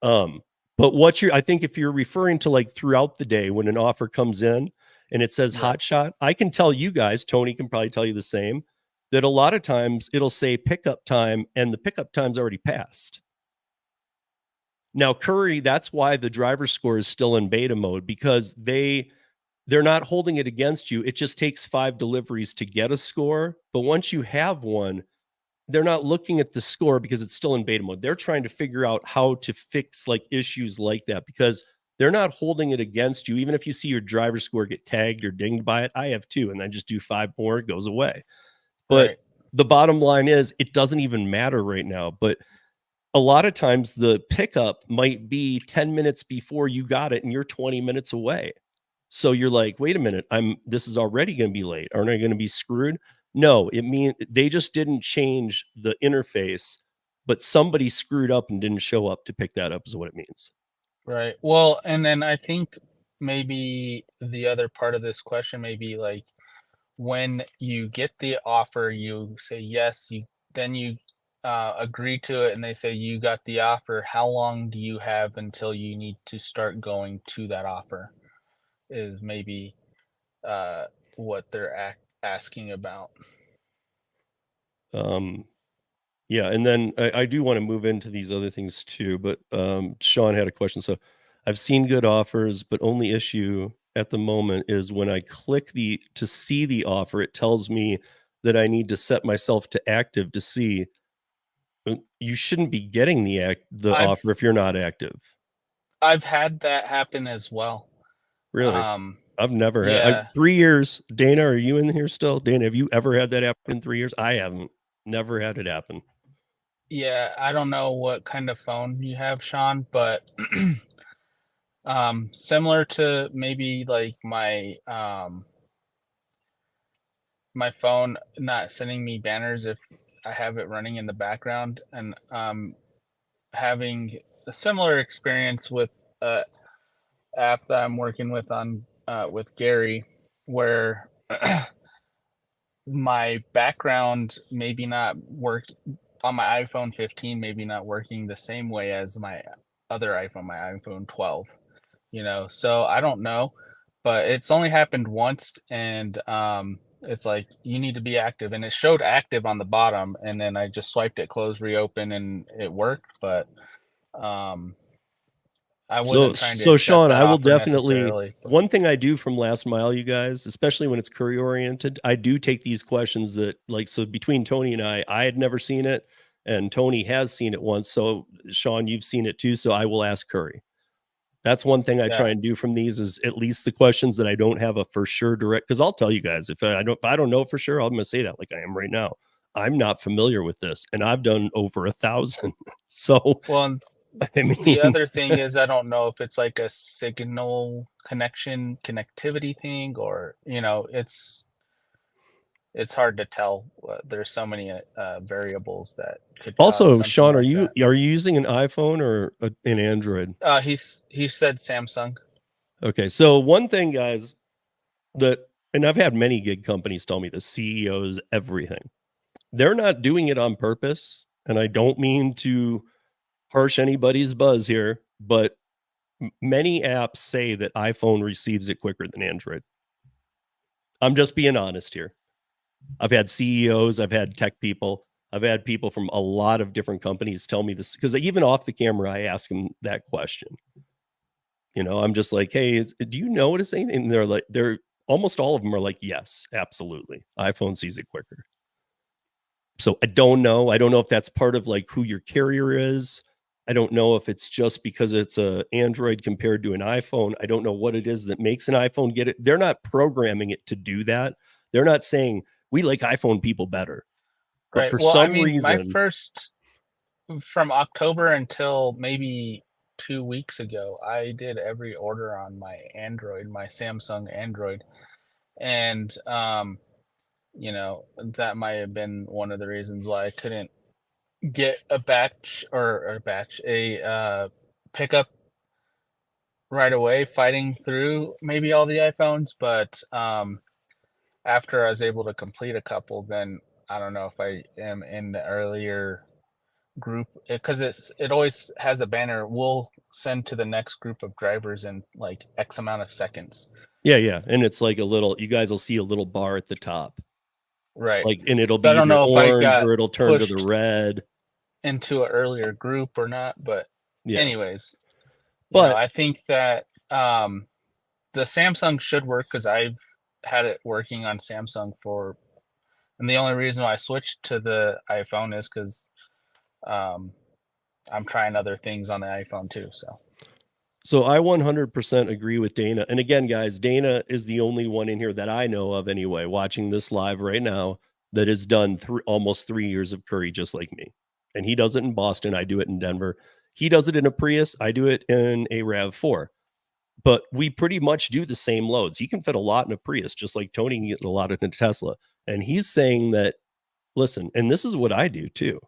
[SPEAKER 1] But I think if you're referring to like throughout the day when an offer comes in and it says HotShot, I can tell you guys, Tony can probably tell you the same, that a lot of times it'll say pickup time and the pickup time's already passed. Now, Curri, that's why the driver score is still in beta mode, because they're not holding it against you. It just takes 5 deliveries to get a score. But once you have one, they're not looking at the score because it's still in beta mode. They're trying to figure out how to fix like issues like that, because they're not holding it against you. Even if you see your driver score get tagged or dinged by it, I have 2, and I just do 5 more, it goes away. But
[SPEAKER 2] Right.
[SPEAKER 1] the bottom line is it doesn't even matter right now. But a lot of times the pickup might be 10 minutes before you got it and you're 20 minutes away. So you're like, wait a minute, this is already going to be late. Aren't I going to be screwed? No, it means they just didn't change the interface, but somebody screwed up and didn't show up to pick that up is what it means.
[SPEAKER 2] Right. Well, and then I think maybe the other part of this question may be like when you get the offer, you say yes, you agree to it and they say you got the offer. How long do you have until you need to start going to that offer? Is maybe uh, what they're asking about.
[SPEAKER 1] Um, yeah, and then I do want to move into these other things too, but Sean had a question. So I've seen good offers, but only issue at the moment is when I click to see the offer, it tells me that I need to set myself to active to see. You shouldn't be getting the
[SPEAKER 2] I've
[SPEAKER 1] offer if you're not active.
[SPEAKER 2] I've had that happen as well.
[SPEAKER 1] Really?
[SPEAKER 2] Um,
[SPEAKER 1] I've never had.
[SPEAKER 2] yeah,
[SPEAKER 1] 3 years. Dana, are you in here still? Dana, have you ever had that happen in 3 years? I haven't. Never had it happen.
[SPEAKER 2] yeah. I don't know what kind of phone you have, Sean, but similar to maybe like my phone not sending me banners if I have it running in the background, and having a similar experience with a app that I'm working with Gary, where my background maybe not work on my iPhone 15, maybe not working the same way as my other iPhone, my iPhone 12. So I don't know, but it's only happened once, and it's like you need to be active, and it showed active on the bottom, and then I just swiped it, close, reopen, and it worked. But um, I
[SPEAKER 1] So,
[SPEAKER 2] wasn't trying to accept
[SPEAKER 1] Sean,
[SPEAKER 2] that
[SPEAKER 1] I will
[SPEAKER 2] offer
[SPEAKER 1] definitely.
[SPEAKER 2] necessarily. But
[SPEAKER 1] One thing I do from last mile, you guys, especially when it's Curry oriented, I do take these questions that, like, so between Tony and I had never seen it, and Tony has seen it once. So, Sean, you've seen it too. So, I will ask Curry. That's one thing I
[SPEAKER 2] yeah,
[SPEAKER 1] try and do from these is at least the questions that I don't have a for sure direct. Because I'll tell you guys if I don't know for sure, I'm going to say that like I am right now. I'm not familiar with this, and I've done over 1,000. So,
[SPEAKER 2] well, and
[SPEAKER 1] I
[SPEAKER 2] the
[SPEAKER 1] mean,
[SPEAKER 2] other thing is I don't know if it's like a signal connectivity thing, or it's hard to tell. There's so many variables that could cause
[SPEAKER 1] also,
[SPEAKER 2] something
[SPEAKER 1] Sean,
[SPEAKER 2] like that.
[SPEAKER 1] are you using an iPhone or an Android?
[SPEAKER 2] He said Samsung.
[SPEAKER 1] Okay, so one thing, guys, that and I've had many gig companies tell me the CEOs everything. They're not doing it on purpose, and I don't mean to harsh anybody's buzz here, but many apps say that iPhone receives it quicker than Android. I'm just being honest here. I've had CEOs, I've had tech people, I've had people from a lot of different companies tell me this because even off the camera, I ask them that question. I'm just like, hey, do you know what it's saying? And they're almost all of them are like, yes, absolutely. iPhone sees it quicker. So I don't know. I don't know if that's part of like who your carrier is. I don't know if it's just because it's a Android compared to an iPhone. I don't know what it is that makes an iPhone get it. They're not programming it to do that. They're not saying we like iPhone people better. But
[SPEAKER 2] Right.
[SPEAKER 1] for
[SPEAKER 2] Well, I
[SPEAKER 1] some
[SPEAKER 2] mean, my
[SPEAKER 1] reason,
[SPEAKER 2] first from October until maybe 2 weeks ago, I did every order on my Samsung Android, and that might have been one of the reasons why I couldn't get a pickup right away, fighting through maybe all the iPhones. But after I was able to complete a couple, then I don't know if I am in the earlier group, because it always has a banner, we'll send to the next group of drivers in like X amount of seconds.
[SPEAKER 1] yeah. And it's like you guys will see a little bar at the top.
[SPEAKER 2] Right.
[SPEAKER 1] Like, and it'll
[SPEAKER 2] So
[SPEAKER 1] be
[SPEAKER 2] I don't
[SPEAKER 1] either
[SPEAKER 2] know if I
[SPEAKER 1] orange
[SPEAKER 2] got
[SPEAKER 1] or it'll turn to the
[SPEAKER 2] pushed
[SPEAKER 1] red.
[SPEAKER 2] into an earlier group or not, but
[SPEAKER 1] Yeah.
[SPEAKER 2] anyways,
[SPEAKER 1] But
[SPEAKER 2] I think that the Samsung should work, because I've had it working on Samsung and the only reason why I switched to the iPhone is because um, I'm trying other things on the iPhone too.
[SPEAKER 1] So I 100% agree with Dana. And again, guys, Dana is the only one in here that I know of anyway, watching this live right now, that has done almost 3 years of Curry just like me. And he does it in Boston. I do it in Denver. He does it in a Prius. I do it in a RAV4. But we pretty much do the same loads. He can fit a lot in a Prius, just like Tony can get a lot in a Tesla. And he's saying that, listen, and this is what I do too.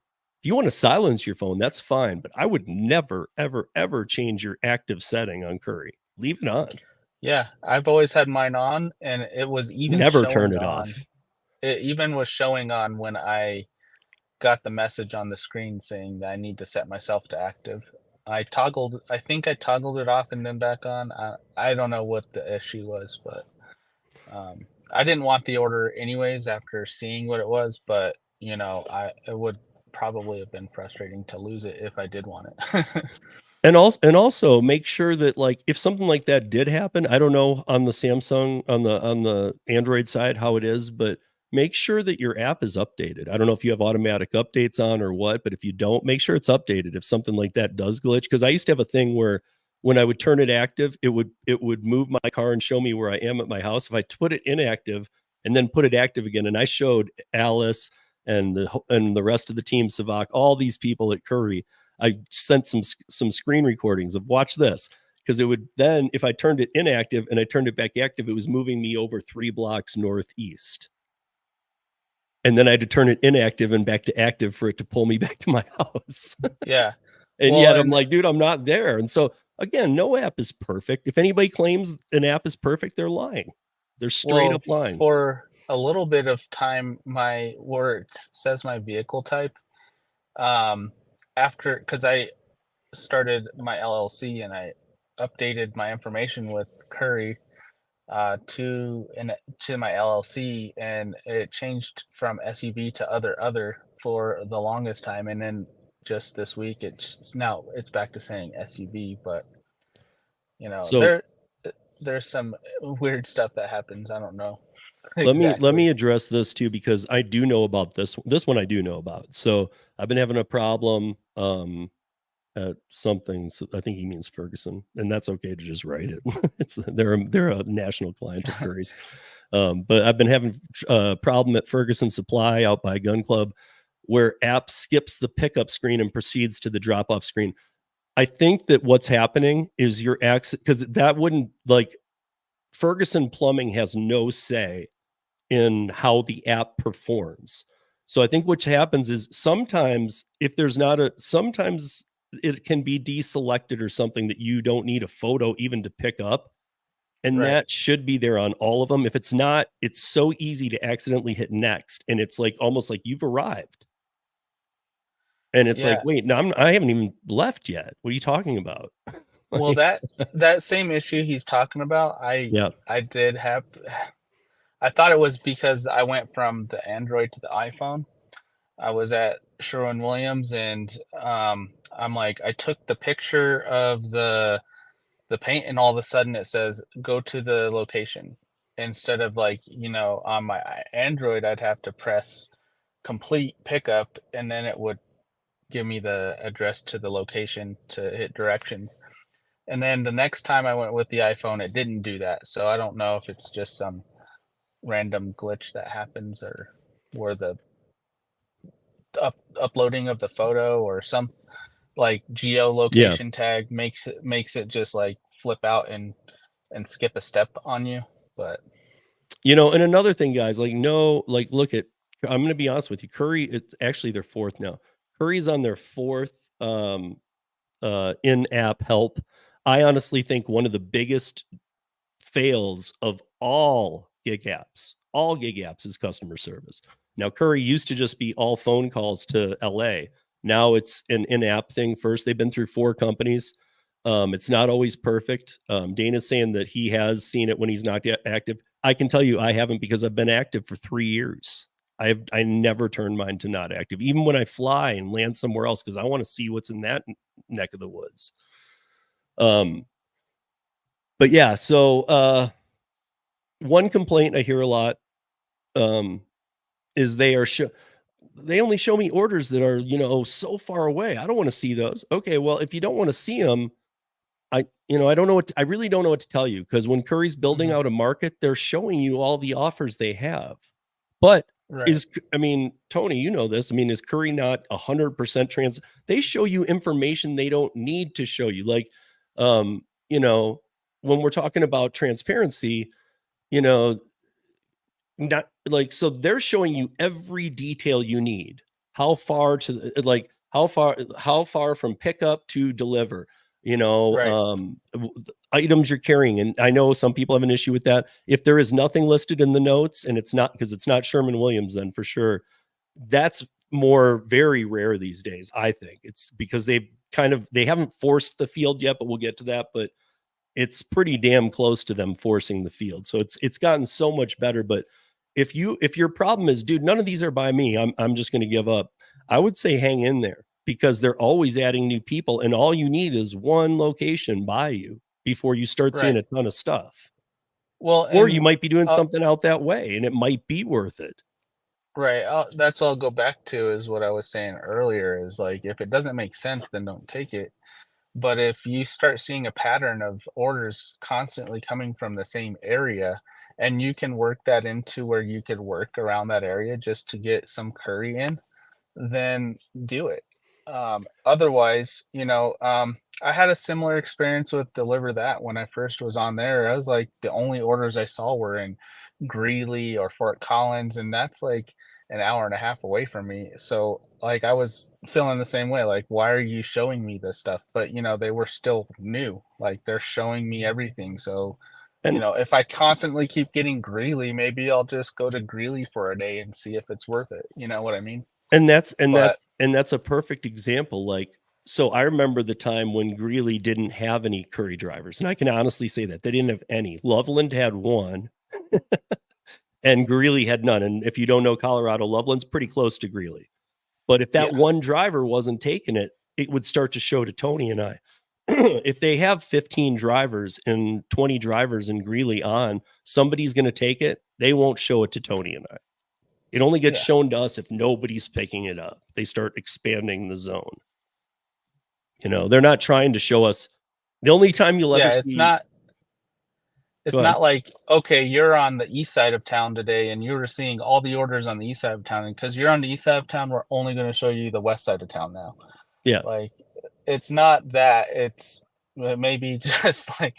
[SPEAKER 1] If you want to silence your phone, that's fine, but I would never, ever, ever change your active setting on Curry. Leave it on.
[SPEAKER 2] Yeah, I've always had mine on, and it was even
[SPEAKER 1] Never turn
[SPEAKER 2] showing
[SPEAKER 1] it
[SPEAKER 2] on.
[SPEAKER 1] off.
[SPEAKER 2] It even was showing on when I got the message on the screen saying that I need to set myself to active. I think I toggled it off and then back on. I don't know what the issue was, but I didn't want the order anyways after seeing what it was, but it would probably have been frustrating to lose it if I did want it.
[SPEAKER 1] And also make sure that like if something like that did happen, I don't know on the Samsung on the Android side how it is, but make sure that your app is updated. I don't know if you have automatic updates on or what, but if you don't, make sure it's updated if something like that does glitch. Because I used to have a thing where when I would turn it active, it would move my car and show me where I am at my house. If I put it inactive and then put it active again, and I showed Alice and the rest of the team, Savak, all these people at Curry, I sent some screen recordings of watch this, because it would then, if I turned it inactive and I turned it back active, it was moving me over 3 blocks northeast. and then I had to turn it inactive and back to active for it to pull me back to my house.
[SPEAKER 2] Yeah.
[SPEAKER 1] And
[SPEAKER 2] Well,
[SPEAKER 1] yet I'm
[SPEAKER 2] and
[SPEAKER 1] like, dude, I'm not there. And so again, no app is perfect. If anybody claims an app is perfect, they're lying. They're straight
[SPEAKER 2] well,
[SPEAKER 1] up lying.
[SPEAKER 2] for a little bit of time, my where it says my vehicle type, um, after because I started my LLC and I updated my information with Curri to my LLC, and it changed from SUV to other for the longest time, and then just this week now it's back to saying SUV, but
[SPEAKER 1] So
[SPEAKER 2] there's some weird stuff that happens. I don't know
[SPEAKER 1] let
[SPEAKER 2] exactly.
[SPEAKER 1] me address this too, because I do know about this one I do know about. So I've been having a problem at something. So I think he means Ferguson, and that's okay to just write it. They're a national client of Curry's. But I've been having a problem at Ferguson Supply out by Gun Club, where app skips the pickup screen and proceeds to the drop off screen. I think that what's happening is your access, because that wouldn't, like, Ferguson Plumbing has no say in how the app performs. So I think what happens is sometimes if there's not a sometimes it can be deselected or something that you don't need a photo even to pick up. And
[SPEAKER 2] Right.
[SPEAKER 1] that should be there on all of them. If it's not, it's so easy to accidentally hit next. And it's like almost like you've arrived. And it's like,
[SPEAKER 2] Yeah.
[SPEAKER 1] wait, no, I haven't even left yet. What are you talking about?
[SPEAKER 2] Well,
[SPEAKER 1] Like,
[SPEAKER 2] that same issue he's talking about,
[SPEAKER 1] yeah.
[SPEAKER 2] I did have. I thought it was because I went from the Android to the iPhone. I was at Sherwin-Williams, and I'm like, I took the picture of the paint, and all of a sudden it says go to the location, instead of, like, on my Android I'd have to press complete pickup, and then it would give me the address to the location to hit directions. And then the next time I went with the iPhone, it didn't do that. So I don't know if it's just some random glitch that happens, or the uploading of the photo, or some like
[SPEAKER 1] Yeah.
[SPEAKER 2] geolocation tag makes it just like flip out and skip a step on you. But
[SPEAKER 1] And another thing, guys, like, no, like, look at, I'm going to be honest with you. Curry, it's actually their fourth now. Curry's on their fourth in-app help. I honestly think one of the biggest fails of all gig apps is customer service. Now, Curry used to just be all phone calls to LA. Now it's an in-app thing first. They've been through 4 companies. It's not always perfect. Dana's saying that he has seen it when he's not yet active. I can tell you I haven't, because I've been active for 3 years. I never turn mine to not active, even when I fly and land somewhere else, because I want to see what's in that neck of the woods. But yeah, so one complaint I hear a lot um, is they only show me orders that are so far away. I don't want to see those. Okay, well, if you don't want to see them, I don't know I really don't know what to tell you, because when Curry's building
[SPEAKER 2] mhm,
[SPEAKER 1] out a market, they're showing you all the offers they have. But
[SPEAKER 2] right,
[SPEAKER 1] Tony, you know this. I mean, is Curry not 100% trans? They show you information they don't need to show you. Like, um, you know, when we're talking about transparency, you know, not like, so they're showing you every detail you need. How far to, like, how far from pickup to deliver,
[SPEAKER 2] right,
[SPEAKER 1] items you're carrying. And I know some people have an issue with that. If there is nothing listed in the notes, and it's not, because it's not Sherman-Williams, then for sure that's more very rare these days. I think it's because they haven't forced the field yet, but we'll get to that. But it's pretty damn close to them forcing the field. So it's gotten so much better. But if your problem is, dude, none of these are by me, I'm just going to give up, I would say hang in there, because they're always adding new people, and all you need is one location by you before you start seeing
[SPEAKER 2] right.
[SPEAKER 1] a ton of stuff.
[SPEAKER 2] Well,
[SPEAKER 1] Or you
[SPEAKER 2] and
[SPEAKER 1] might be doing
[SPEAKER 2] uh,
[SPEAKER 1] something out that way and it might be worth it.
[SPEAKER 2] right. That's all I'll go back to is what I was saying earlier. Is like, if it doesn't make sense, then don't take it. But if you start seeing a pattern of orders constantly coming from the same area, and you can work that into where you could work around that area just to get some curry in, then do it. Otherwise, I had a similar experience with Deliver That when I first was on there. I was like, the only orders I saw were in Greeley or Fort Collins, and that's like, an hour and a half away from me. So like I was feeling the same way. Like, why are you showing me this stuff? But you know, they were still new. Like they're showing me everything. So, you
[SPEAKER 1] And
[SPEAKER 2] know, if I constantly keep getting Greeley, maybe I'll just go to Greeley for a day and see if it's worth it. You know what I mean?
[SPEAKER 1] and that's and
[SPEAKER 2] But
[SPEAKER 1] that's and that's a perfect example. Like, so I remember the time when Greeley didn't have any Curry drivers, and I can honestly say that they didn't have any. Loveland had one, and Greeley had none. And if you don't know Colorado, Loveland's pretty close to Greeley. But if that
[SPEAKER 2] yeah,
[SPEAKER 1] one driver wasn't taking it, it would start to show to Tony and I. If they have 15 drivers and 20 drivers in Greeley on, somebody's going to take it. They won't show it to Tony and I. It only gets
[SPEAKER 2] yeah,
[SPEAKER 1] shown to us if nobody's picking it up. They start expanding the zone. You know, they're not trying to show us. The only time you'll ever
[SPEAKER 2] yeah. It's
[SPEAKER 1] see,
[SPEAKER 2] not.
[SPEAKER 1] go
[SPEAKER 2] It's
[SPEAKER 1] ahead.
[SPEAKER 2] not like, okay, you're on the east side of town today and you were seeing all the orders on the east side of town. And because you're on the east side of town, we're only going to show you the west side of town now.
[SPEAKER 1] Yeah.
[SPEAKER 2] Like, it's not that. It's maybe just like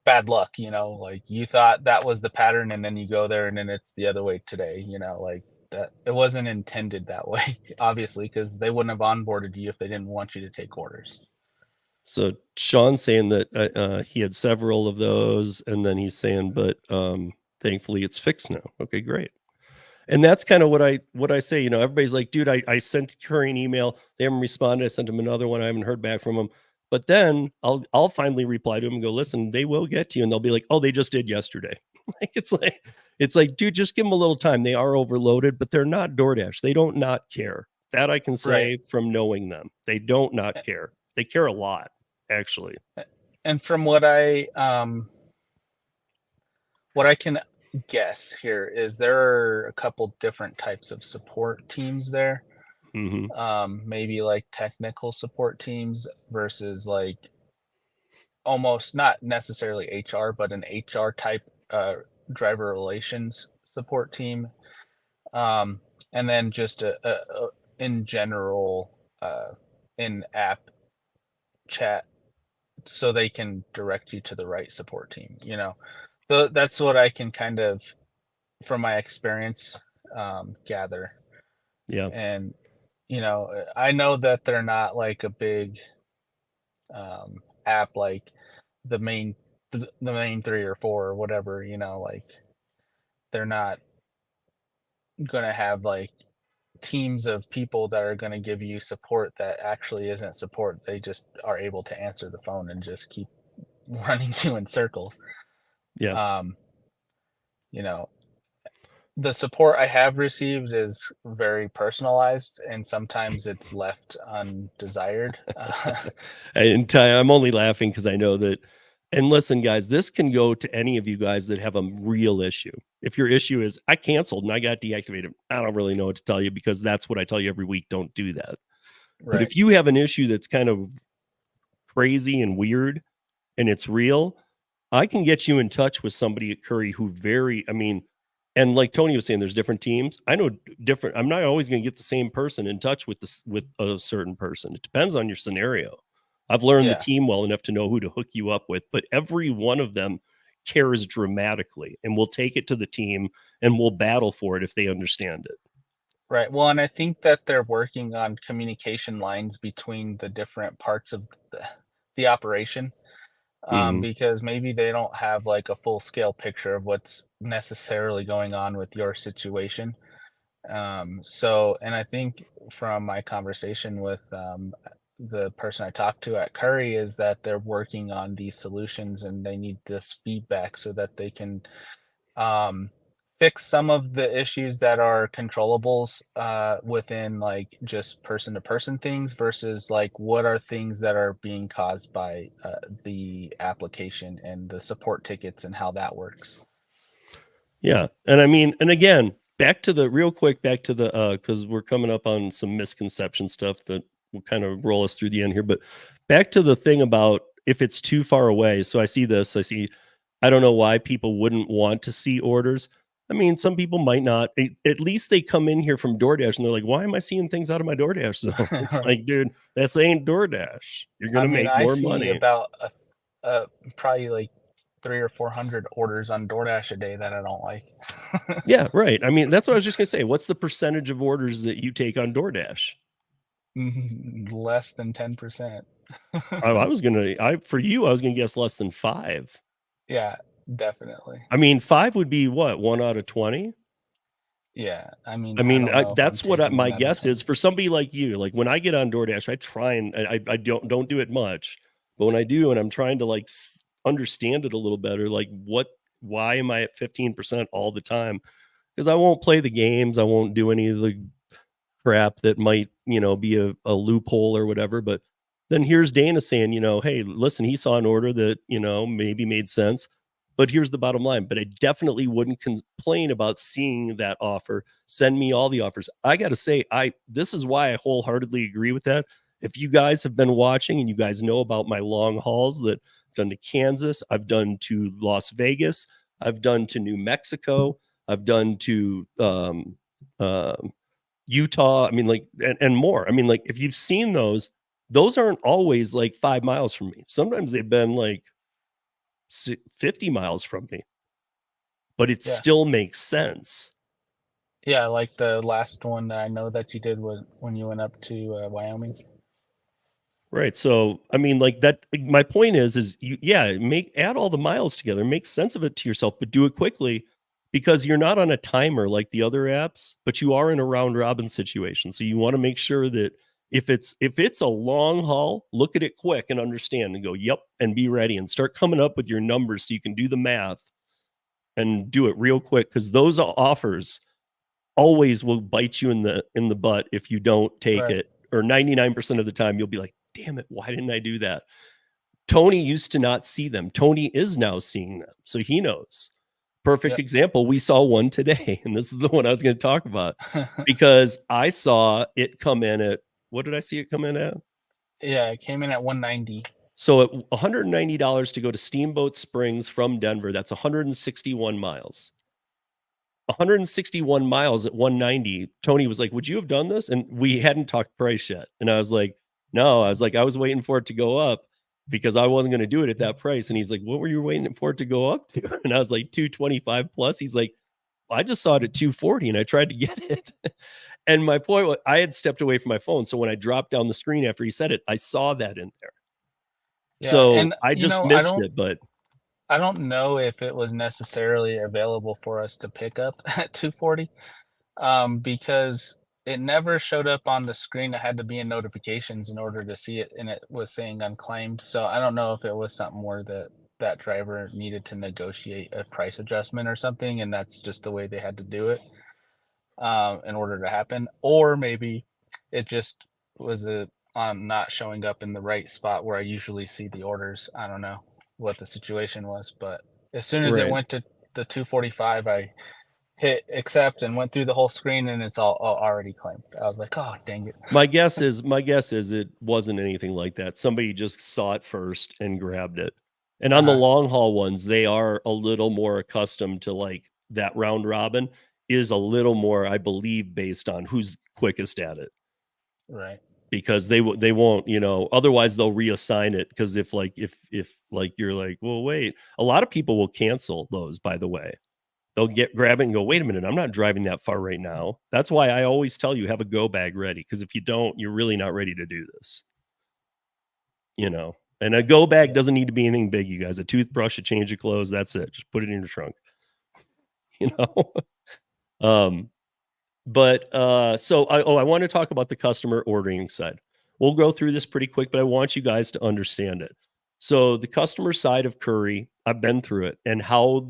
[SPEAKER 2] bad luck, you know? Like, you thought that was the pattern and then you go there and then it's the other way today, you know? Like, that it wasn't intended that way, obviously, because they wouldn't have onboarded you if they didn't want you to take orders.
[SPEAKER 1] So Sean's saying that he had several of those, and then he's saying, but thankfully it's fixed now. Okay, great. And that's kind of what I say. You know, everybody's like, dude, I sent Curry an email. They haven't responded. I sent him another one. I haven't heard back from him. But then I'll finally reply to him and go, listen, they will get to you. And they'll be like, oh, they just did yesterday. Like it's like, dude, just give them a little time. They are overloaded, but they're not DoorDash. They don't not care. That I can
[SPEAKER 2] Right.
[SPEAKER 1] say from knowing them. They don't not care. They care a lot, actually.
[SPEAKER 2] And from what I can guess here is there are a couple different types of support teams there.
[SPEAKER 1] Hmm.
[SPEAKER 2] Maybe like technical support teams versus like almost not necessarily HR, but an HR type driver relations support team. Um, and then just in general in app chat so they can direct you to the right support team. You know, that's what I can kind of from my experience gather.
[SPEAKER 1] Yeah.
[SPEAKER 2] And you know, I know that they're not like a big app like the main the main three or four or whatever. You know, like they're not gonna have like teams of people that are going to give you support that actually isn't support. They just are able to answer the phone and just keep running you in circles.
[SPEAKER 1] Yeah.
[SPEAKER 2] Um, you know, the support I have received is very personalized and sometimes it's left undesired.
[SPEAKER 1] And I'm only laughing because I know that. And listen, guys, this can go to any of you guys that have a real issue. If your issue is, I canceled and I got deactivated, I don't really know what to tell you because that's what I tell you every week. Don't do that. But
[SPEAKER 2] Right.
[SPEAKER 1] if you have an issue that's kind of crazy and weird and it's real, I can get you in touch with somebody at Curry who I mean, and like Tony was saying, there's different teams. I know different. I'm not always going to get the same person in touch with with a certain person. It depends on your scenario. I've learned the
[SPEAKER 2] Yeah.
[SPEAKER 1] team well enough to know who to hook you up with, but every one of them cares dramatically and will take it to the team and will battle for it if they understand it.
[SPEAKER 2] Right. Well, and I think that they're working on communication lines between the different parts of the operation
[SPEAKER 1] Hmm.
[SPEAKER 2] because maybe they don't have like a full scale picture of what's necessarily going on with your situation. So, and I think from my conversation with the person I talked to at Curry is that they're working on these solutions and they need this feedback so that they can um, fix some of the issues that are controllables within like just person to person things versus like what are things that are being caused by the application and the support tickets and how that works.
[SPEAKER 1] Yeah. And I mean, and again, back to the real quick, back to the because we're coming up on some misconception stuff that will kind of roll us through the end here. But back to the thing about if it's too far away. So I see this, I don't know why people wouldn't want to see orders. I mean, some people might not. At least they come in here from DoorDash and they're like, why am I seeing things out of my DoorDash zone? It's
[SPEAKER 2] Right.
[SPEAKER 1] like, dude, that's ain't DoorDash. You're
[SPEAKER 2] I
[SPEAKER 1] gonna
[SPEAKER 2] mean,
[SPEAKER 1] make
[SPEAKER 2] I
[SPEAKER 1] more
[SPEAKER 2] see
[SPEAKER 1] money.
[SPEAKER 2] about probably like 300 or 400 orders on DoorDash a day that I don't like.
[SPEAKER 1] Yeah, right. I mean, that's what I was just gonna say. What's the percentage of orders that you take on DoorDash?
[SPEAKER 2] Less than 10%.
[SPEAKER 1] I was gonna, for you, I was gonna guess less than 5.
[SPEAKER 2] Yeah, definitely.
[SPEAKER 1] I mean, 5 would be what, 1 out of 20?
[SPEAKER 2] Yeah, I mean,
[SPEAKER 1] I
[SPEAKER 2] I
[SPEAKER 1] mean,
[SPEAKER 2] don't know if I'm
[SPEAKER 1] that's what
[SPEAKER 2] taking
[SPEAKER 1] my
[SPEAKER 2] 1 out of
[SPEAKER 1] guess is
[SPEAKER 2] 20.
[SPEAKER 1] for somebody like you. Like when I get on DoorDash, I try and I don't do it much, but when I do, and I'm trying to like understand it a little better, like why am I at 15% all the time? Because I won't play the games, I won't do any of the crap that might, be a loophole or whatever. But then here's Dana saying, hey, listen, he saw an order that, maybe made sense. But here's the bottom line. But I definitely wouldn't complain about seeing that offer. Send me all the offers. I got to say, this is why I wholeheartedly agree with that. If you guys have been watching and you guys know about my long hauls that I've done to Kansas, I've done to Las Vegas, I've done to New Mexico, I've done to Utah, I mean, like, and more. I mean, like, if you've seen those aren't always like 5 miles from me. Sometimes they've been like 50 miles from me, but it
[SPEAKER 2] Yeah.
[SPEAKER 1] still makes sense.
[SPEAKER 2] Yeah, like the last one that I know that you did was when you went up to, Wyoming.
[SPEAKER 1] Right. So, I mean, like that, my point is you, yeah, add all the miles together, make sense of it to yourself, but do it quickly because you're not on a timer like the other apps, but you are in a round robin situation. So you want to make sure that if it's a long haul, look at it quick and understand and go, yep, and be ready and start coming up with your numbers so you can do the math and do it real quick because those offers always will bite you in the butt if you don't take
[SPEAKER 2] Right.
[SPEAKER 1] it. Or 99% of the time you'll be like, damn it, why didn't I do that? Tony used to not see them. Tony is now seeing them. So he knows. Perfect
[SPEAKER 2] Yep.
[SPEAKER 1] example. We saw one today, and this is the one I was going to talk about because I saw it come in at, what did I see it come in at?
[SPEAKER 2] Yeah, it came in at 190.
[SPEAKER 1] So at $190 to go to Steamboat Springs from Denver, that's 161 miles. 161 miles at 190. Tony was like, would you have done this? And we hadn't talked price yet. And I was like, no, I was like, I was waiting for it to go up because I wasn't going to do it at that price. And he's like, what were you waiting for it to go up to? And I was like, 225 plus. He's like, I just saw it at 240 and I tried to get it. And my point was, I had stepped away from my phone. So when I dropped down the screen after he said it, I saw that in there.
[SPEAKER 2] Yeah,
[SPEAKER 1] So
[SPEAKER 2] and,
[SPEAKER 1] I
[SPEAKER 2] you
[SPEAKER 1] just
[SPEAKER 2] know,
[SPEAKER 1] missed it. But
[SPEAKER 2] I don't know if it was necessarily available for us to pick up at 240, because it never showed up on the screen. It had to be in notifications in order to see it, and it was saying unclaimed. So I don't know if it was something where that driver needed to negotiate a price adjustment or something, and that's just the way they had to do it, in order to happen, or maybe it just was not showing up in the right spot where I usually see the orders. I don't know what the situation was, but as soon as it
[SPEAKER 1] right.
[SPEAKER 2] went to the 245, I hit accept and went through the whole screen, and it's all already claimed. I was like, oh dang it.
[SPEAKER 1] My guess is it wasn't anything like that. Somebody just saw it first and grabbed it. And on the
[SPEAKER 2] Uh-huh.
[SPEAKER 1] long haul ones, they are a little more accustomed to like that round robin is a little more, I believe, based on who's quickest at it
[SPEAKER 2] Right.
[SPEAKER 1] because they won't, otherwise they'll reassign it because if you're like, well, wait, a lot of people will cancel those, by the way. They'll grab it and go, wait a minute, I'm not driving that far right now. That's why I always tell you have a go bag ready because if you don't, you're really not ready to do this. And a go bag
[SPEAKER 2] Yeah.
[SPEAKER 1] doesn't need to be anything big, you guys. A toothbrush, a change of clothes, that's it. Just put it in your trunk. You know. um, But I want to talk about the customer ordering side. We'll go through this pretty quick, but I want you guys to understand it. So the customer side of Curri, I've been through it, and how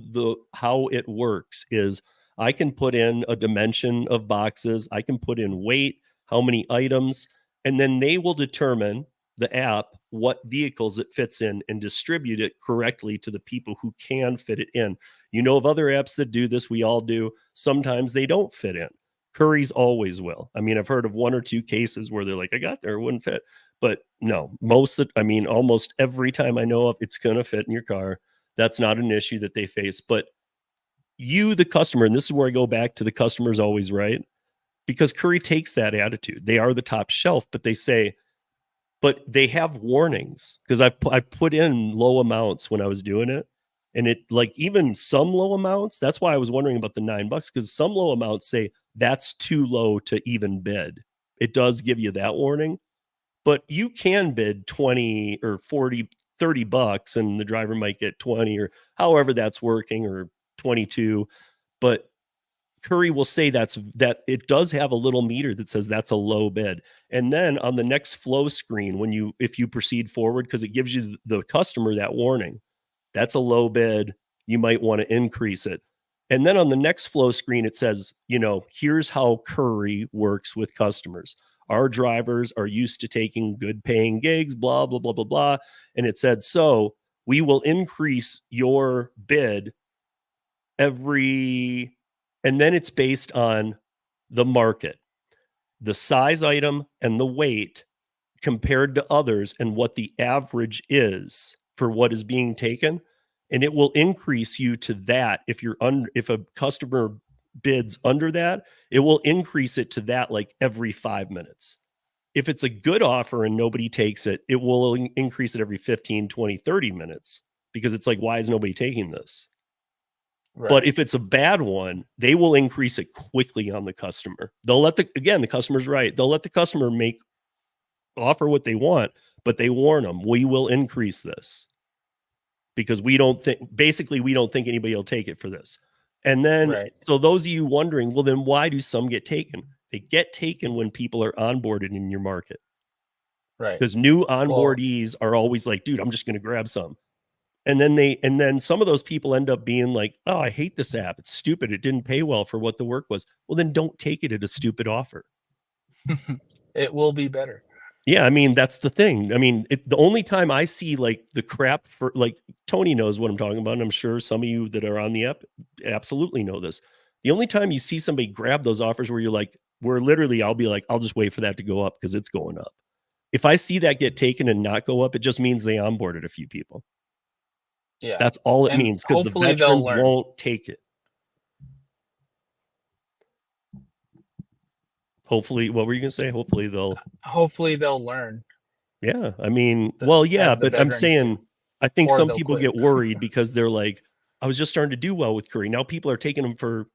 [SPEAKER 1] it works is I can put in a dimension of boxes, I can put in weight, how many items, and then they will determine the app what vehicles it fits in and distribute it correctly to the people who can fit it in. You know of other apps that do this, we all do. Sometimes they don't fit in. Curry's always will. I mean, I've heard of one or two cases where they're like, I got there, it wouldn't fit. But no, almost every time I know of, it's going to fit in your car. That's not an issue that they face. But you, the customer, and this is where I go back to the customer's always right, because Curry takes that attitude. They are the top shelf, but they say, but they have warnings because I put in low amounts when I was doing it. And it, like, even some low amounts, that's why I was wondering about the $9, because some low amounts say that's too low to even bid. It does give you that warning, but you can bid 20 or 40, $30 and the driver might get 20 or however that's working, or 22. But Curri will say that it does have a little meter that says that's a low bid. And then on the next flow screen, if you proceed forward, because it gives you the customer that warning, that's a low bid, you might want to increase it. And then on the next flow screen, it says, here's how Curri works with customers. Our drivers are used to taking good paying gigs, blah, blah, blah, blah, blah. And it said, so we will increase your bid every, and then it's based on the market, the size item and the weight compared to others, and what the average is for what is being taken. And it will increase you to that. If a customer bids under that, it will increase it to that like every 5 minutes. If it's a good offer and nobody takes it, it will increase it every 15, 20, 30 minutes, because it's like, why is nobody taking this?
[SPEAKER 2] Right.
[SPEAKER 1] But if it's a bad one, they will increase it quickly on the customer. They'll let the customer's right. They'll let the customer offer what they want, but they warn them, we will increase this because we don't think anybody will take it for this. And then, So those of you wondering, well, then why do some get taken? They get taken when people are onboarded in your market.
[SPEAKER 2] Right.
[SPEAKER 1] Because new onboardees are always like, dude, I'm just going to grab some. And then some of those people end up being like, oh, I hate this app. It's stupid. It didn't pay well for what the work was. Well, then don't take it at a stupid offer.
[SPEAKER 2] It will be better.
[SPEAKER 1] Yeah, I mean, that's the thing. I mean, the only time I see like the crap for, like, Tony knows what I'm talking about, and I'm sure some of you that are on the app absolutely know this. The only time you see somebody grab those offers where I'll be like, I'll just wait for that to go up because it's going up. If I see that get taken and not go up, it just means they onboarded a few people.
[SPEAKER 2] Yeah.
[SPEAKER 1] That's all it means, because the veterans won't take it. Hopefully, what were you going to say? Hopefully they'll
[SPEAKER 2] learn.
[SPEAKER 1] Yeah. I mean, but I'm saying, I think some people get worried because they're like, I was just starting to do well with Curri. Now people are taking them for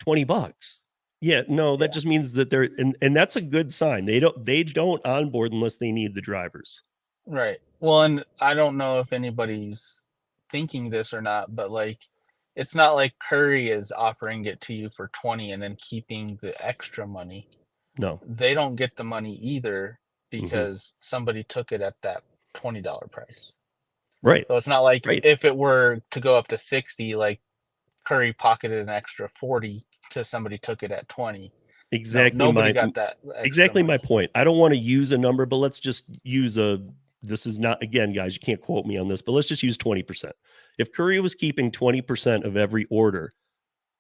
[SPEAKER 1] $20. Yeah, no, that just means that they're, and that's a good sign. They don't onboard unless they need the drivers.
[SPEAKER 2] Right. Well, and I don't know if anybody's thinking this or not, but like, it's not like Curri is offering it to you for 20 and then keeping the extra money.
[SPEAKER 1] No,
[SPEAKER 2] they don't get the money either, because somebody took it at that $20 price.
[SPEAKER 1] Right.
[SPEAKER 2] So it's not like if it were to go up to 60, like Curri pocketed an extra 40 because somebody took it at 20.
[SPEAKER 1] Exactly.
[SPEAKER 2] No, nobody got that.
[SPEAKER 1] Exactly my point. I don't want to use a number, but let's just use this is not, again, guys, you can't quote me on this, but let's just use 20%. If Curri was keeping 20% of every order,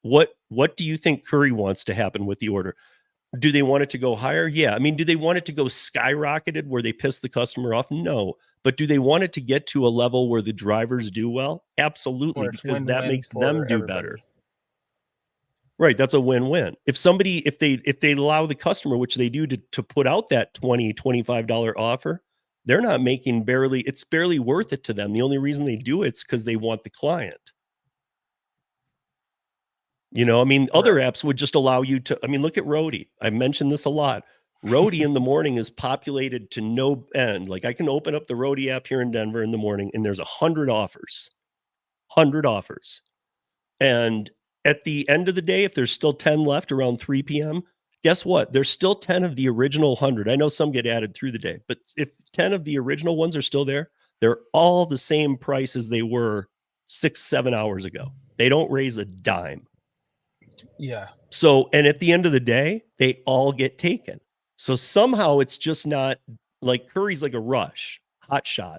[SPEAKER 1] what do you think Curri wants to happen with the order? Do they want it to go higher? Yeah. I mean, do they want it to go skyrocketed where they piss the customer off? No. But do they want it to get to a level where the drivers do well? Absolutely, because that makes them do better. Right. That's a win-win. If they allow the customer, which they do, to put out that $20, $25 offer, they're not making it's barely worth it to them. The only reason they do it's because they want the client. I mean, other apps would just allow you to, look at Roadie. I mentioned this a lot. Roadie in the morning is populated to no end. Like, I can open up the Roadie app here in Denver in the morning and there's 100 offers. And at the end of the day, if there's still 10 left around 3 p.m., guess what? There's still 10 of the original 100. I know some get added through the day, but if 10 of the original ones are still there, they're all the same price as they were 6-7 hours ago. They don't raise a dime.
[SPEAKER 2] Yeah.
[SPEAKER 1] So, and at the end of the day, they all get taken. So somehow it's just not like Curri's like a HotShot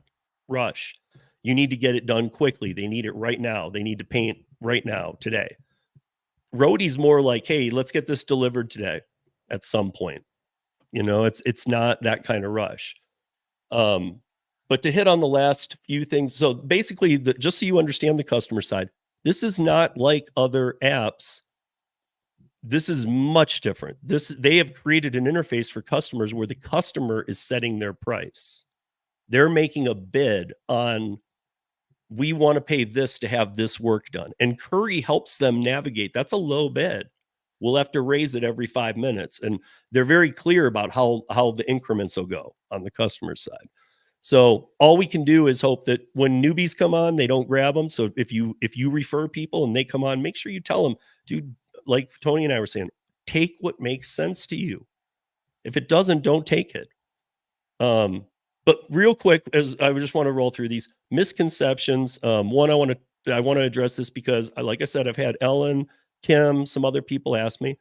[SPEAKER 1] rush. You need to get it done quickly. They need it right now. They need to paint right now, today. Roadie's more like, hey, let's get this delivered today at some point. It's not that kind of rush. But to hit on the last few things. So basically, just so you understand the customer side, this is not like other apps. This is much different. They have created an interface for customers where the customer is setting their price. They're making a bid on we want to pay this to have this work done. And Curri helps them navigate. That's a low bid. We'll have to raise it every 5 minutes. And they're very clear about how the increments will go on the customer side. So all we can do is hope that when newbies come on, they don't grab them. So if you refer people and they come on, make sure you tell them, dude, like Tony and I were saying, take what makes sense to you. If it doesn't, don't take it. But real quick, as I just want to roll through these misconceptions. One, I want to address this because, like I said, I've had Ellen, Kim, some other people ask me.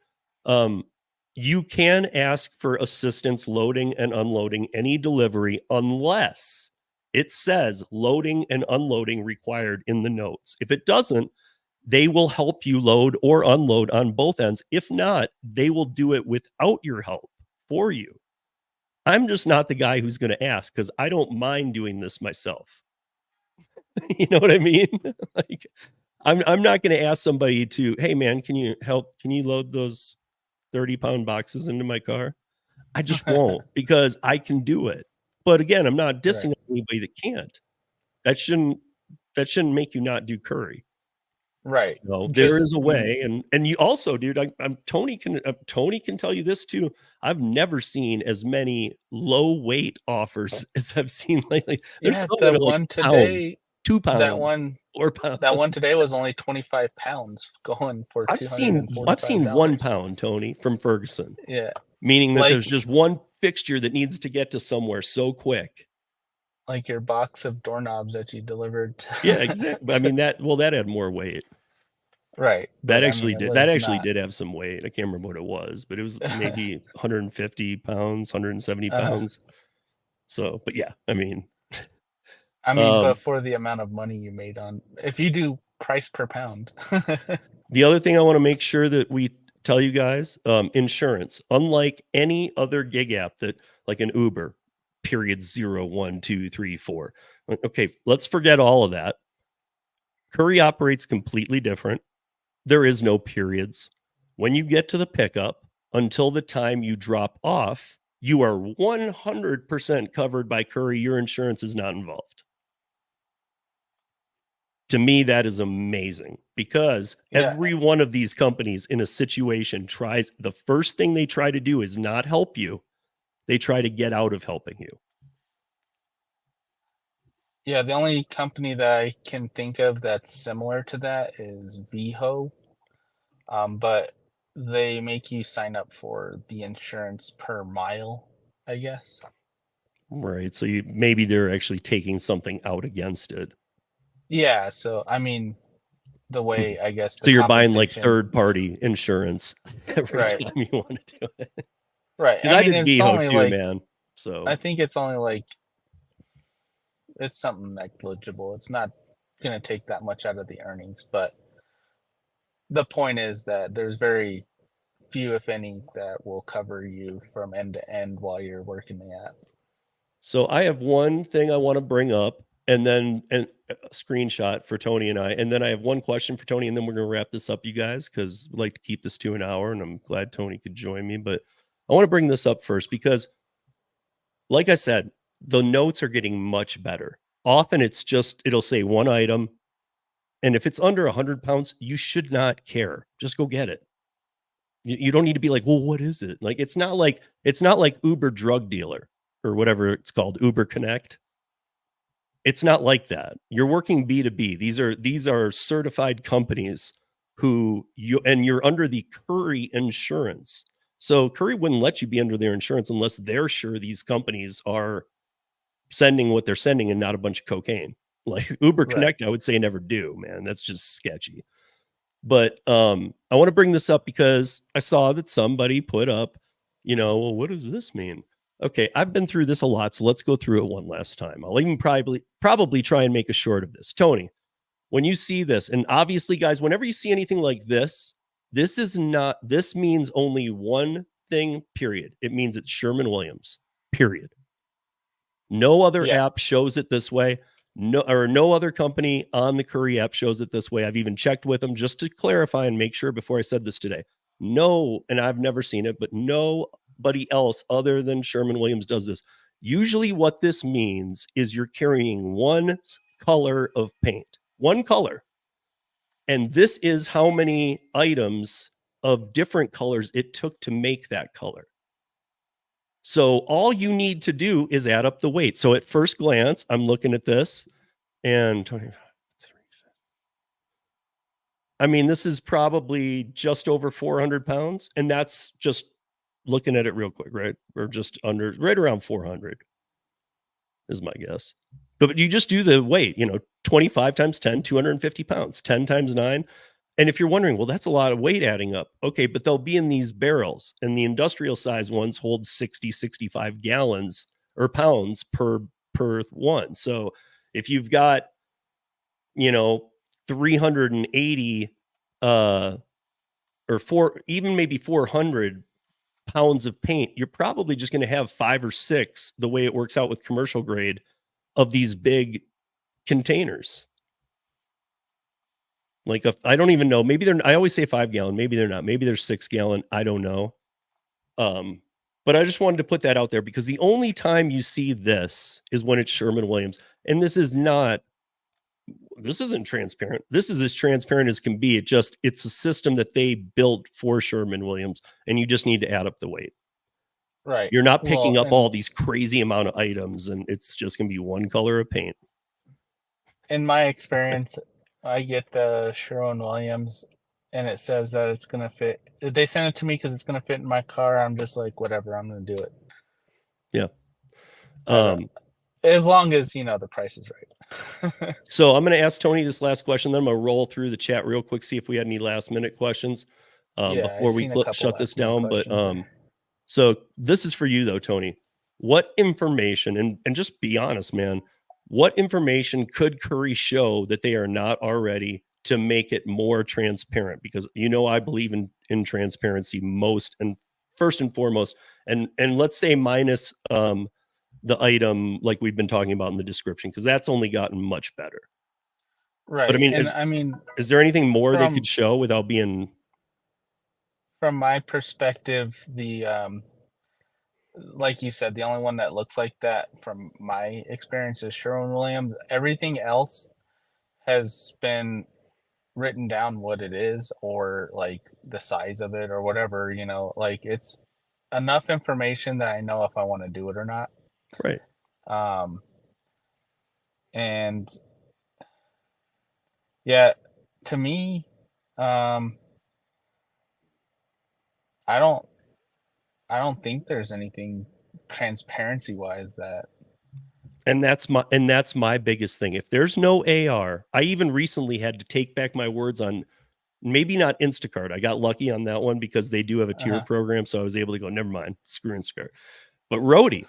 [SPEAKER 1] You can ask for assistance loading and unloading any delivery unless it says loading and unloading required in the notes. If it doesn't, they will help you load or unload on both ends. If not, they will do it without your help for you. I'm just not the guy who's going to ask because I don't mind doing this myself. You know what I mean? Like, I'm not going to ask somebody to, hey man, can you help? Can you load those 30-pound boxes into my car? I just won't because I can do it. But again, I'm not dissing anybody that can't. That shouldn't make you not do Curri.
[SPEAKER 2] Right.
[SPEAKER 1] No, there is a way, and you also, dude. I'm Tony can tell you this too. I've never seen as many low weight offers as I've seen lately. There's
[SPEAKER 2] Yeah,
[SPEAKER 1] some
[SPEAKER 2] the
[SPEAKER 1] that are like
[SPEAKER 2] one today,
[SPEAKER 1] 2 pounds,
[SPEAKER 2] that one,
[SPEAKER 1] 4 pounds.
[SPEAKER 2] that one today was only 25 pounds going for
[SPEAKER 1] I've seen
[SPEAKER 2] $245.
[SPEAKER 1] 1 pound, Tony, from Ferguson.
[SPEAKER 2] Yeah,
[SPEAKER 1] Meaning that
[SPEAKER 2] like,
[SPEAKER 1] there's just one fixture that needs to get to somewhere so quick.
[SPEAKER 2] like your box of doorknobs that you delivered.
[SPEAKER 1] Yeah, exactly. I mean that had more weight.
[SPEAKER 2] Right.
[SPEAKER 1] That actually did have some weight. I can't remember what it was, but it was maybe 150 pounds, 170 pounds. So, but yeah, I mean,
[SPEAKER 2] but for the amount of money you made on, if you do price per pound.
[SPEAKER 1] The other thing I want to make sure that we tell you guys, insurance, unlike any other gig app that like an Uber, period 0, 1, 2, 3, 4. Okay, let's forget all of that. Curri operates completely different. There is no periods. When you get to the pickup until the time you drop off, you are 100% covered by Curri. Your insurance is not involved. To me, that is amazing because every one of these companies in a situation the first thing they try to do is not help you. They try to get out of helping you.
[SPEAKER 2] Yeah, the only company that I can think of that's similar to that is VHO. But they make you sign up for the insurance per mile, I guess.
[SPEAKER 1] Right. So maybe they're actually taking something out against it.
[SPEAKER 2] Yeah. So, I mean, the way, I guess,
[SPEAKER 1] so you're buying like third-party insurance every time you want to do it.
[SPEAKER 2] Right.
[SPEAKER 1] Because I did VHO too, man. So
[SPEAKER 2] I think it's only like, it's something negligible. It's not going to take that much out of the earnings, but the point is that there's very few, if any, that will cover you from end to end while you're working the app.
[SPEAKER 1] So I have one thing I want to bring up, and then a screenshot for Tony and I, and then I have one question for Tony, and then we're going to wrap this up, you guys, because we'd like to keep this to an hour, and I'm glad Tony could join me. But I want to bring this up first because, like I said, the notes are getting much better. Often it'll say one item, and if it's under 100 pounds, you should not care. Just go get it. You don't need to be like, well, what is it? Like, it's not like Uber drug dealer or whatever it's called, Uber Connect. It's not like that. You're working B2B. These are certified companies you're under the Curri insurance. So Curri wouldn't let you be under their insurance unless they're sure these companies are sending what they're sending and not a bunch of cocaine. Like Uber Connect, I would say never do, man. That's just sketchy. But I want to bring this up because I saw that somebody put up, well, what does this mean? Okay, I've been through this a lot, so let's go through it one last time. I'll even probably try and make a short of this. Tony, when you see this, and obviously, guys, whenever you see anything like this means only one thing, period. It means it's Sherwin-Williams, period. No other app shows it this way. No other company on the Curri app shows it this way. I've even checked with them just to clarify and make sure before I said this today. No, and I've never seen it, but nobody else other than Sherwin-Williams does this. Usually what this means is you're carrying one color of paint, one color. And this is how many items of different colors it took to make that color. So all you need to do is add up the weight. So at first glance, I'm looking at this and 23. I mean, this is probably just over 400 pounds. And that's just looking at it real quick, right? Or just under, right around 400 is my guess. But you just do the weight, 25 times 10, 250 pounds, 10 times 9. And if you're wondering, well, that's a lot of weight adding up. Okay, but they'll be in these barrels, and the industrial size ones hold 60, 65 gallons or pounds per one. So if you've got, 380 or even maybe 400 pounds of paint, you're probably just going to have 5 or 6, the way it works out with commercial grade, of these big containers. Like I don't even know. Maybe I always say 5 gallon. Maybe they're not. Maybe they're 6 gallon. I don't know. But I just wanted to put that out there because the only time you see this is when it's Sherwin-Williams. And this isn't transparent. This is as transparent as can be. It's a system that they built for Sherwin-Williams, and you just need to add up the weight.
[SPEAKER 2] Right.
[SPEAKER 1] You're not picking up all these crazy amount of items, and it's just going to be one color of paint.
[SPEAKER 2] In my experience, I get the Sherwin-Williams, and it says that it's going to fit. They send it to me because it's going to fit in my car. I'm just like, whatever, I'm going to do it.
[SPEAKER 1] Yeah.
[SPEAKER 2] As long as, the price is right.
[SPEAKER 1] So I'm going to ask Tony this last question, then I'm going to roll through the chat real quick, see if we had any last minute questions before we shut this down. But so this is for you though, Tony. What information, and just be honest, man, what information could Curri show that they are not already to make it more transparent? Because I believe in transparency first and foremost, and let's say minus the item like we've been talking about in the description, because that's only gotten much better.
[SPEAKER 2] Right.
[SPEAKER 1] But is there anything more they could show without being?
[SPEAKER 2] From my perspective, the like you said, the only one that looks like that from my experience is Sherwin-Williams. Everything else has been written down what it is, or like the size of it or whatever, like it's enough information that I know if I want to do it or not.
[SPEAKER 1] Right.
[SPEAKER 2] And yeah, to me, I don't think there's anything transparency wise that.
[SPEAKER 1] And that's my biggest thing. If there's no AR, I even recently had to take back my words on maybe not Instacart. I got lucky on that one because they do have a tier program. So I was able to go, never mind, screw Instacart. But Roadie,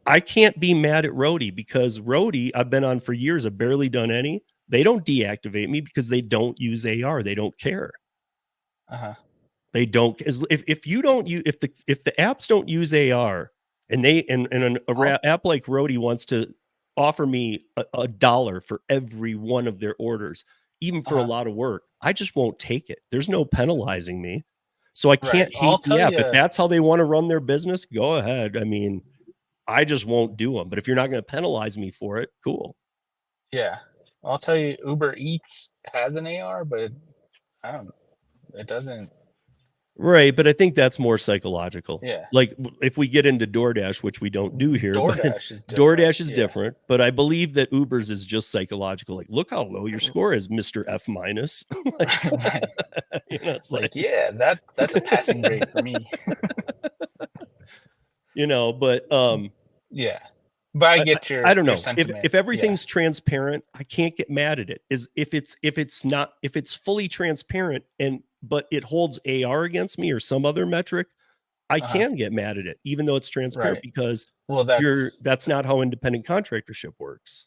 [SPEAKER 1] I can't be mad at Roadie because Roadie, I've been on for years. I've barely done any. They don't deactivate me because they don't use AR. They don't care. They don't. If you don't use, if the apps don't use AR, and an app like Roadie wants to offer me $1 for every one of their orders, even for a lot of work, I just won't take it. There's no penalizing me. So I can't hate the app. If that's how they want to run their business, go ahead. I mean, I just won't do them. But if you're not going to penalize me for it, cool.
[SPEAKER 2] Yeah. I'll tell you, Uber Eats has an AR, but it doesn't.
[SPEAKER 1] Right, but I think that's more psychological.
[SPEAKER 2] Yeah.
[SPEAKER 1] Like if we get into DoorDash, which we don't do here,
[SPEAKER 2] DoorDash
[SPEAKER 1] is different. But I believe that Uber's is just psychological. Like, look how low your score is, Mr. F minus. It's like,
[SPEAKER 2] yeah, that's a passing grade for me.
[SPEAKER 1] But
[SPEAKER 2] yeah. But I get your.
[SPEAKER 1] I don't know
[SPEAKER 2] sentiment.
[SPEAKER 1] if everything's transparent, I can't get mad at it. If it's fully transparent but it holds AR against me or some other metric, I can get mad at it, even though it's transparent, because that's not how independent contractorship works.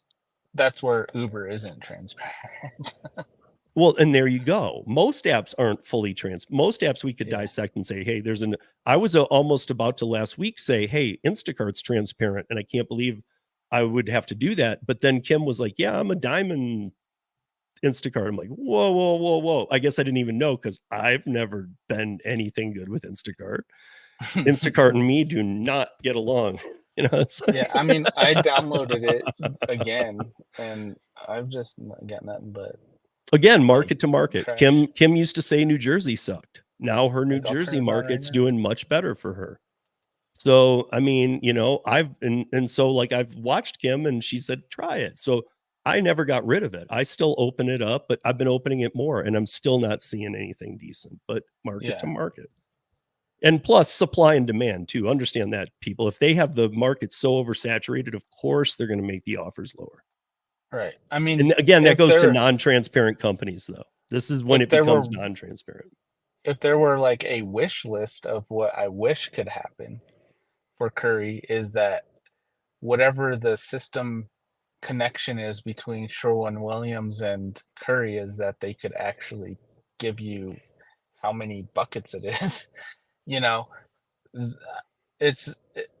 [SPEAKER 2] That's where Uber isn't transparent.
[SPEAKER 1] Well, and there you go. Most apps aren't fully most apps we could dissect and say, hey, I was almost about to last week say, hey, Instacart's transparent. And I can't believe I would have to do that. But then Kim was like, yeah, I'm a diamond Instacart. I'm like, whoa. I guess I didn't even know because I've never been anything good with Instacart. Instacart and me do not get along. You know, it's
[SPEAKER 2] Yeah, I mean, I downloaded it again, and I've just got nothing but
[SPEAKER 1] again,
[SPEAKER 2] like
[SPEAKER 1] market to market.
[SPEAKER 2] trash,
[SPEAKER 1] Kim used to say New Jersey sucked. Now her New
[SPEAKER 2] like I'll turn
[SPEAKER 1] Jersey
[SPEAKER 2] it on right
[SPEAKER 1] market's
[SPEAKER 2] now.
[SPEAKER 1] doing much better for her. So, I mean, you know, and so like I've watched Kim and she said, try it. So I never got rid of it. I still open it up, but I've been opening it more and I'm still not seeing anything decent, but market to
[SPEAKER 2] Yeah,
[SPEAKER 1] market. And plus supply and demand too. Understand that, people. If they have the market so oversaturated, of course they're going to make the offers lower.
[SPEAKER 2] right. I mean,
[SPEAKER 1] And again, that
[SPEAKER 2] if
[SPEAKER 1] goes to
[SPEAKER 2] there
[SPEAKER 1] non-transparent companies though. This is when
[SPEAKER 2] if
[SPEAKER 1] it
[SPEAKER 2] there were
[SPEAKER 1] becomes non-transparent.
[SPEAKER 2] if there were like a wish list of what I wish could happen for Curry, is that whatever the system connection is between Sherwin-Williams and Curry, is that they could actually give you how many buckets it is. You know,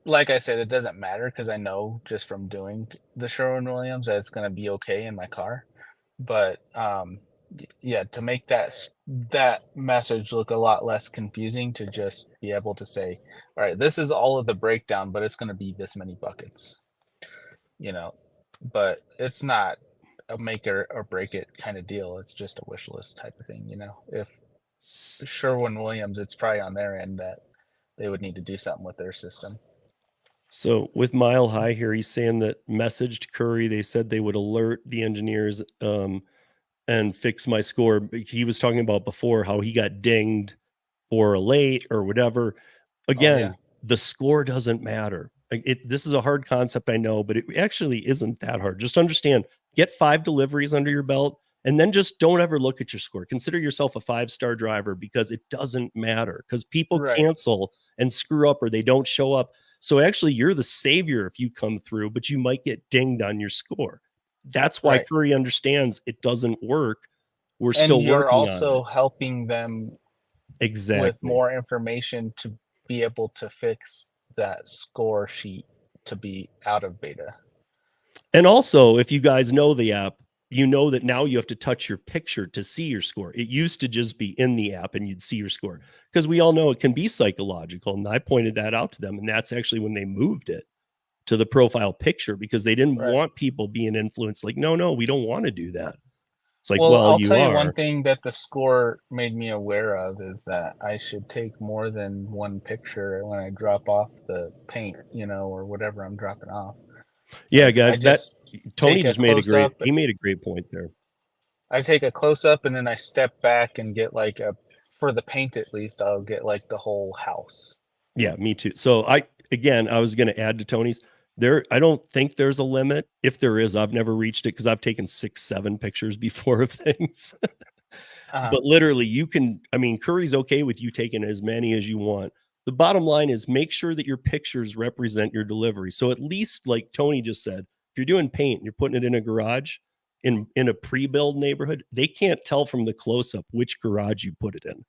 [SPEAKER 2] like I said, it doesn't matter because I know just from doing the Sherwin-Williams that it's going to be okay in my car. But yeah, to make that message look a lot less confusing, to just be able to say, all right, this is all of the breakdown, but it's going to be this many buckets, you know. But it's not a make it or break it kind of deal. It's just a wish list type of thing, you know. If Sherwin Williams, it's probably on their end that they would need to do something with their system.
[SPEAKER 1] So with Mile High here, he's saying that messaged Curry, they said they would alert the engineers and fix my score. He was talking about before how he got dinged or a late or whatever.
[SPEAKER 2] Oh yeah,
[SPEAKER 1] Again, the score doesn't matter. This is a hard concept, I know, but it actually isn't that hard. Just understand, get 5 deliveries under your belt, and then just don't ever look at your score. Consider yourself a 5-star driver because it doesn't matter because people
[SPEAKER 2] right,
[SPEAKER 1] cancel and screw up or they don't show up. So actually, you're the savior if you come through, but you might get dinged on your score. That's why
[SPEAKER 2] right.
[SPEAKER 1] Curry understands it doesn't work. We're
[SPEAKER 2] And
[SPEAKER 1] still
[SPEAKER 2] you're
[SPEAKER 1] working on
[SPEAKER 2] also
[SPEAKER 1] it.
[SPEAKER 2] helping them with
[SPEAKER 1] Exactly.
[SPEAKER 2] more information to be able to fix that score sheet to be out of beta.
[SPEAKER 1] And also, if you guys know the app, you know that now you have to touch your picture to see your score. It used to just be in the app and you'd see your score because we all know it can be psychological. And I pointed that out to them. And that's actually when they moved it to the profile picture because they didn't
[SPEAKER 2] Right.
[SPEAKER 1] want people being influenced. Like, no, we don't want to do that. It's like,
[SPEAKER 2] Well,
[SPEAKER 1] well,
[SPEAKER 2] I'll
[SPEAKER 1] you
[SPEAKER 2] tell you one
[SPEAKER 1] are.
[SPEAKER 2] thing that the score made me aware of is that I should take more than one picture when I drop off the paint, you know, or whatever I'm dropping off.
[SPEAKER 1] Yeah,
[SPEAKER 2] Like I
[SPEAKER 1] guys, that
[SPEAKER 2] just
[SPEAKER 1] Tony
[SPEAKER 2] take a
[SPEAKER 1] just made a
[SPEAKER 2] close
[SPEAKER 1] great,
[SPEAKER 2] up.
[SPEAKER 1] he made a great point there.
[SPEAKER 2] I take a close up and then I step back and get like a, for the paint at least, I'll get like the whole house.
[SPEAKER 1] Yeah, me too. So I was going to add to Tony's I don't think there's a limit. If there is, I've never reached it because I've taken 6, 7 pictures before of things.
[SPEAKER 2] Uh-huh.
[SPEAKER 1] But literally I mean, Curry's okay with you taking as many as you want. The bottom line is make sure that your pictures represent your delivery. So at least like Tony just said, if you're doing paint and you're putting it in a garage in a pre-build neighborhood, they can't tell from the close up which garage you put it in.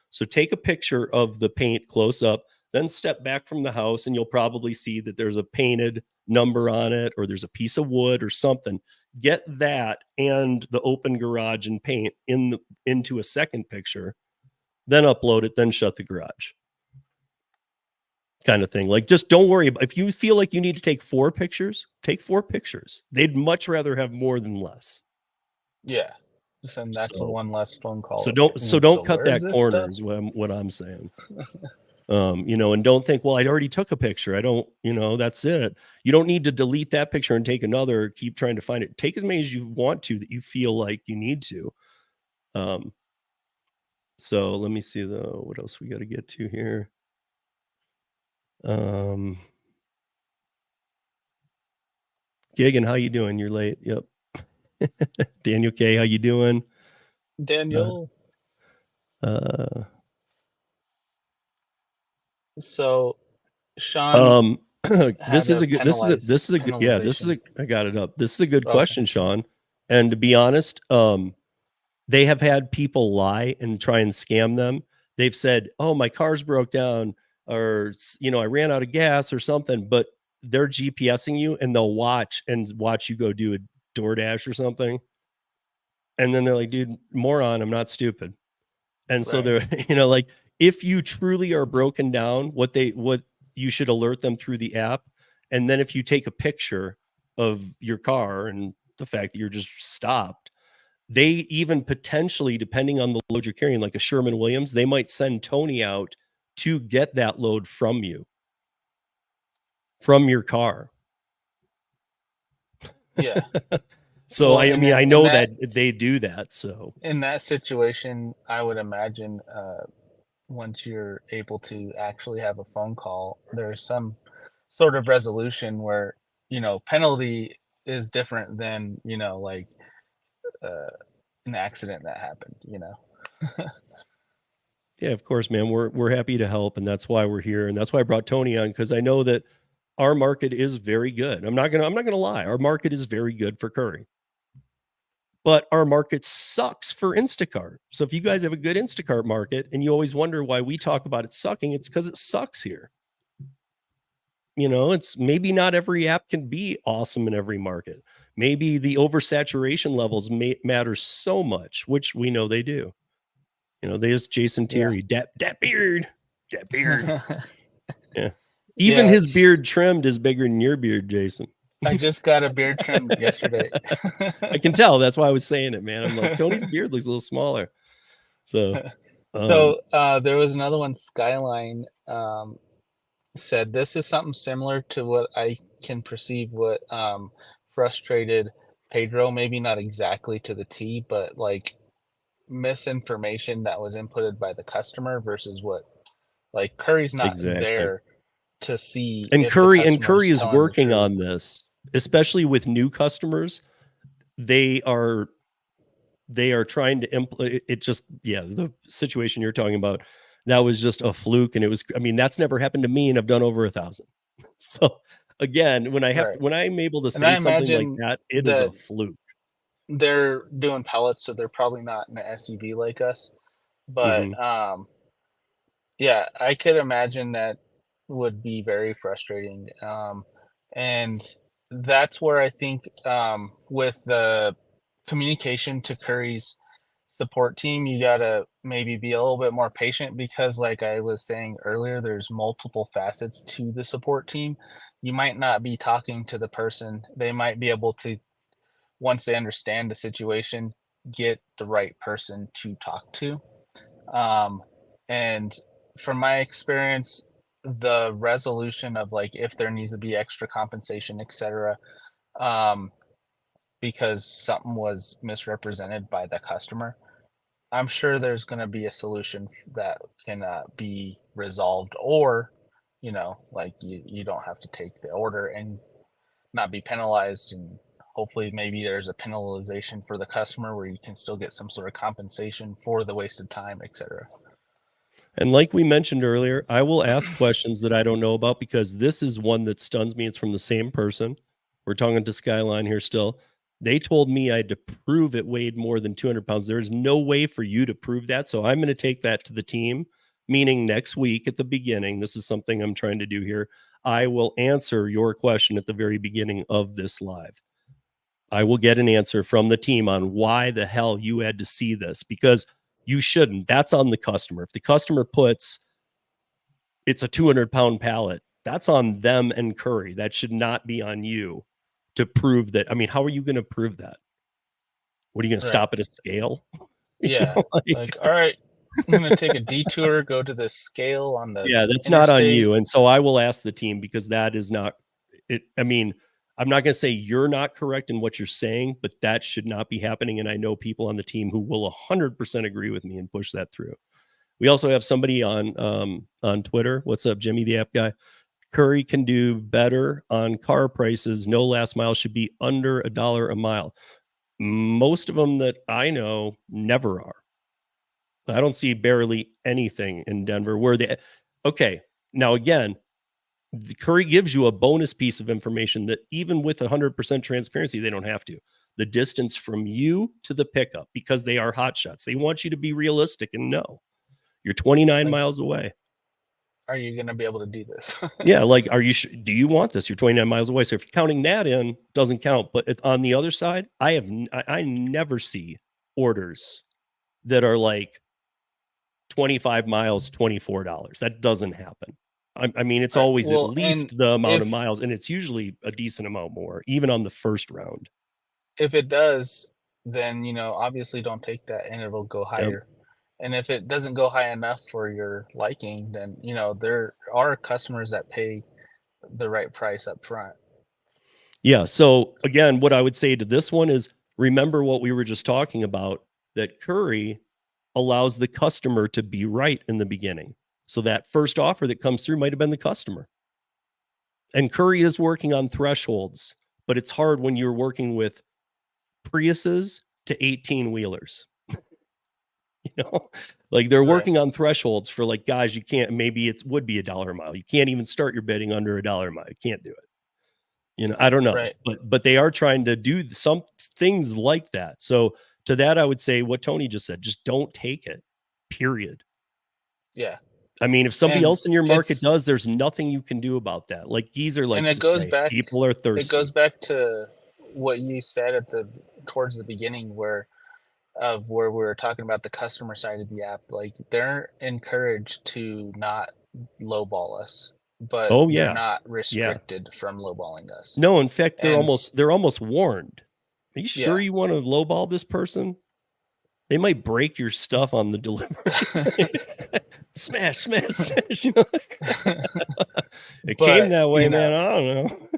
[SPEAKER 1] So take a picture of the paint close up, then step back from the house, and you'll probably see that there's a painted number on it, or there's a piece of wood or something. Get that and the open garage and paint into a second picture, then upload it, then shut the garage. Kind of thing. Like, just don't worry about if you feel like you need to take 4 pictures, take 4 pictures. They'd much rather have more than less.
[SPEAKER 2] Yeah. And that's
[SPEAKER 1] So
[SPEAKER 2] one less phone
[SPEAKER 1] so
[SPEAKER 2] call.
[SPEAKER 1] don't so
[SPEAKER 2] Ooh,
[SPEAKER 1] don't
[SPEAKER 2] so
[SPEAKER 1] cut
[SPEAKER 2] where's
[SPEAKER 1] that
[SPEAKER 2] this
[SPEAKER 1] corner
[SPEAKER 2] stuff?
[SPEAKER 1] is what I'm saying. And don't think, well, I already took a picture. I don't, that's it. You don't need to delete that picture and take another, keep trying to find it. Take as many as you want to that you feel like you need to. So let me see though, what else we got to get to here. Gigan, how you doing? You're late. Yep. Daniel K, how you doing?
[SPEAKER 2] Daniel.
[SPEAKER 1] Uh,
[SPEAKER 2] So Sean had
[SPEAKER 1] this is
[SPEAKER 2] a
[SPEAKER 1] a good, yeah,
[SPEAKER 2] penalization.
[SPEAKER 1] I got it up. This is a good
[SPEAKER 2] Okay.
[SPEAKER 1] question, Sean. And to be honest, they have had people lie and try and scam them. They've said, "Oh, my car's broke down," or I ran out of gas or something, but they're GPSing you and they'll watch you go do a DoorDash or something. And then they're like, "Dude, moron, I'm not stupid." And so
[SPEAKER 2] Right.
[SPEAKER 1] they're, like if you truly are broken down, what you should alert them through the app And then if you take a picture of your car and the fact that you're just stopped, they even potentially, depending on the load you're carrying, like a Sherman-Williams, they might send Tony out to get that load from you, from your car.
[SPEAKER 2] Yeah.
[SPEAKER 1] So
[SPEAKER 2] Well,
[SPEAKER 1] I
[SPEAKER 2] and
[SPEAKER 1] mean,
[SPEAKER 2] then
[SPEAKER 1] I know that they do that. So
[SPEAKER 2] in that situation, I would imagine once you're able to actually have a phone call, there's some sort of resolution where, penalty is different than, like uh, an accident that happened.
[SPEAKER 1] yeah, of course, man, we're happy to help, and that's why we're here, and that's why I brought Tony on, because I know that our market is very good. I'm not gonna lie, our market is very good for Curri, but our market sucks for Instacart. So if you guys have a good Instacart market and you always wonder why we talk about it sucking, it's because it sucks here. It's maybe not every app can be awesome in every market. Maybe the oversaturation levels matter so much, which we know they do. There's Jason
[SPEAKER 2] Yeah.
[SPEAKER 1] Terry, that beard, that beard. Yeah. Even
[SPEAKER 2] Yeah,
[SPEAKER 1] his beard trimmed is bigger than your beard, Jason.
[SPEAKER 2] I just got a beard trim yesterday.
[SPEAKER 1] I can tell. That's why I was saying it, man. I'm like, Tony's beard looks a little smaller. So,
[SPEAKER 2] So there was another one, Skyline, said this is something similar to what I can perceive what frustrated Pedro, maybe not exactly to the T, but like misinformation that was inputted by the customer versus what, like, Curry's not
[SPEAKER 1] exactly.
[SPEAKER 2] there to see
[SPEAKER 1] And
[SPEAKER 2] if the customer
[SPEAKER 1] Curry
[SPEAKER 2] is
[SPEAKER 1] is
[SPEAKER 2] telling the
[SPEAKER 1] working
[SPEAKER 2] truth.
[SPEAKER 1] on this, especially with new customers. They are trying to implement it. Just, yeah, the situation you're talking about, that was just a fluke, and I mean, that's never happened to me, and I've done over 1,000. So again,
[SPEAKER 2] Right.
[SPEAKER 1] when I'm able to
[SPEAKER 2] And
[SPEAKER 1] say
[SPEAKER 2] I
[SPEAKER 1] something like
[SPEAKER 2] imagine
[SPEAKER 1] that, it is
[SPEAKER 2] that
[SPEAKER 1] a fluke.
[SPEAKER 2] they're doing pellets, so they're probably not in an SUV like us. But
[SPEAKER 1] Hmm.
[SPEAKER 2] yeah, I could imagine that would be very frustrating. And that's where I think with the communication to Curry's support team, you gotta maybe be a little bit more patient because, like I was saying earlier, there's multiple facets to the support team. You might not be talking to the person. They might be able to, once they understand the situation, get the right person to talk to. Um, and from my experience, the resolution of like if there needs to be extra compensation, etc., um, because something was misrepresented by the customer, I'm sure there's going to be a solution that can be resolved, or like you don't have to take the order and not be penalized, and hopefully maybe there's a penalization for the customer where you can still get some sort of compensation for the wasted time, etc.
[SPEAKER 1] And like we mentioned earlier, I will ask questions that I don't know about, because this is one that stuns me. It's from the same person. We're talking to Skyline here still. They told me I had to prove it weighed more than 200 pounds. There's no way for you to prove that. So I'm going to take that to the team, meaning next week at the beginning. This is something I'm trying to do here. I will answer your question at the very beginning of this live. I will get an answer from the team on why the hell you had to see this, because you shouldn't. That's on the customer. If the customer puts it's a 200-pound pallet, that's on them and Curri. That should not be on you to prove that. I mean, how are you going to prove that? What are you going to
[SPEAKER 2] Right.
[SPEAKER 1] stop at a scale?
[SPEAKER 2] Yeah. Like, all right, I'm gonna take a detour, go to the scale on the
[SPEAKER 1] Yeah, that's not on
[SPEAKER 2] interstate.
[SPEAKER 1] you. And so I will ask the team, because that is not it. I mean, I'm not going to say you're not correct in what you're saying, but that should not be happening. And I know people on the team who will 100% agree with me and push that through. We also have somebody on Twitter. What's up, Jimmy, the app guy? Curri can do better on car prices. No last mile should be under $1 a mile. Most of them that I know never are. I don't see barely anything in Denver where they. Okay, now again, Curri gives you a bonus piece of information that even with 100% transparency, they don't have to. The distance from you to the pickup, because they are hot shots. They want you to be realistic and know you're 29
[SPEAKER 2] Like,
[SPEAKER 1] miles away.
[SPEAKER 2] are you gonna be able to do this?
[SPEAKER 1] Yeah, like, do you want this? You're 29 miles away. So if you're counting that in, doesn't count. But on the other side, I never see orders that are like 25 miles, $24. That doesn't happen. I mean, it's
[SPEAKER 2] Right.
[SPEAKER 1] always at
[SPEAKER 2] Well, and
[SPEAKER 1] least the amount of
[SPEAKER 2] if
[SPEAKER 1] miles, and it's usually a decent amount more, even on the first round.
[SPEAKER 2] if it does, then, obviously don't take that and it'll go
[SPEAKER 1] Yep.
[SPEAKER 2] higher. And if it doesn't go high enough for your liking, then, there are customers that pay the right price up front.
[SPEAKER 1] Yeah. So again, what I would say to this one is remember what we were just talking about, that Curri allows the customer to be right in the beginning. So that first offer that comes through might have been the customer. And Curri is working on thresholds, but it's hard when you're working with Priuses to 18 wheelers. You know, like they're
[SPEAKER 2] Right.
[SPEAKER 1] working on thresholds for like guys, you can't, maybe it would be $1 a mile. You can't even start your bidding under $1 a mile. You can't do it. I don't know,
[SPEAKER 2] Right.
[SPEAKER 1] but they are trying to do some things like that. So to that, I would say what Tony just said, just don't take it, period.
[SPEAKER 2] Yeah.
[SPEAKER 1] I mean, if somebody
[SPEAKER 2] And
[SPEAKER 1] else in your market
[SPEAKER 2] it's
[SPEAKER 1] does, there's nothing you can do about that. Like Geezer
[SPEAKER 2] and
[SPEAKER 1] likes
[SPEAKER 2] it
[SPEAKER 1] to
[SPEAKER 2] goes
[SPEAKER 1] say,
[SPEAKER 2] back
[SPEAKER 1] people are
[SPEAKER 2] it goes
[SPEAKER 1] thirsty.
[SPEAKER 2] back to what you said towards the beginning where we were talking about the customer side of the app. Like they're encouraged to not lowball us, but
[SPEAKER 1] Oh
[SPEAKER 2] they're
[SPEAKER 1] yeah.
[SPEAKER 2] not
[SPEAKER 1] Yeah.
[SPEAKER 2] restricted from lowballing us.
[SPEAKER 1] No, in fact, they're
[SPEAKER 2] And
[SPEAKER 1] almost they're almost warned. Are you sure
[SPEAKER 2] yeah.
[SPEAKER 1] you want to lowball this person? They might break your stuff on the delivery. Smash, smash, smash. It came
[SPEAKER 2] But,
[SPEAKER 1] that way, man. I don't know.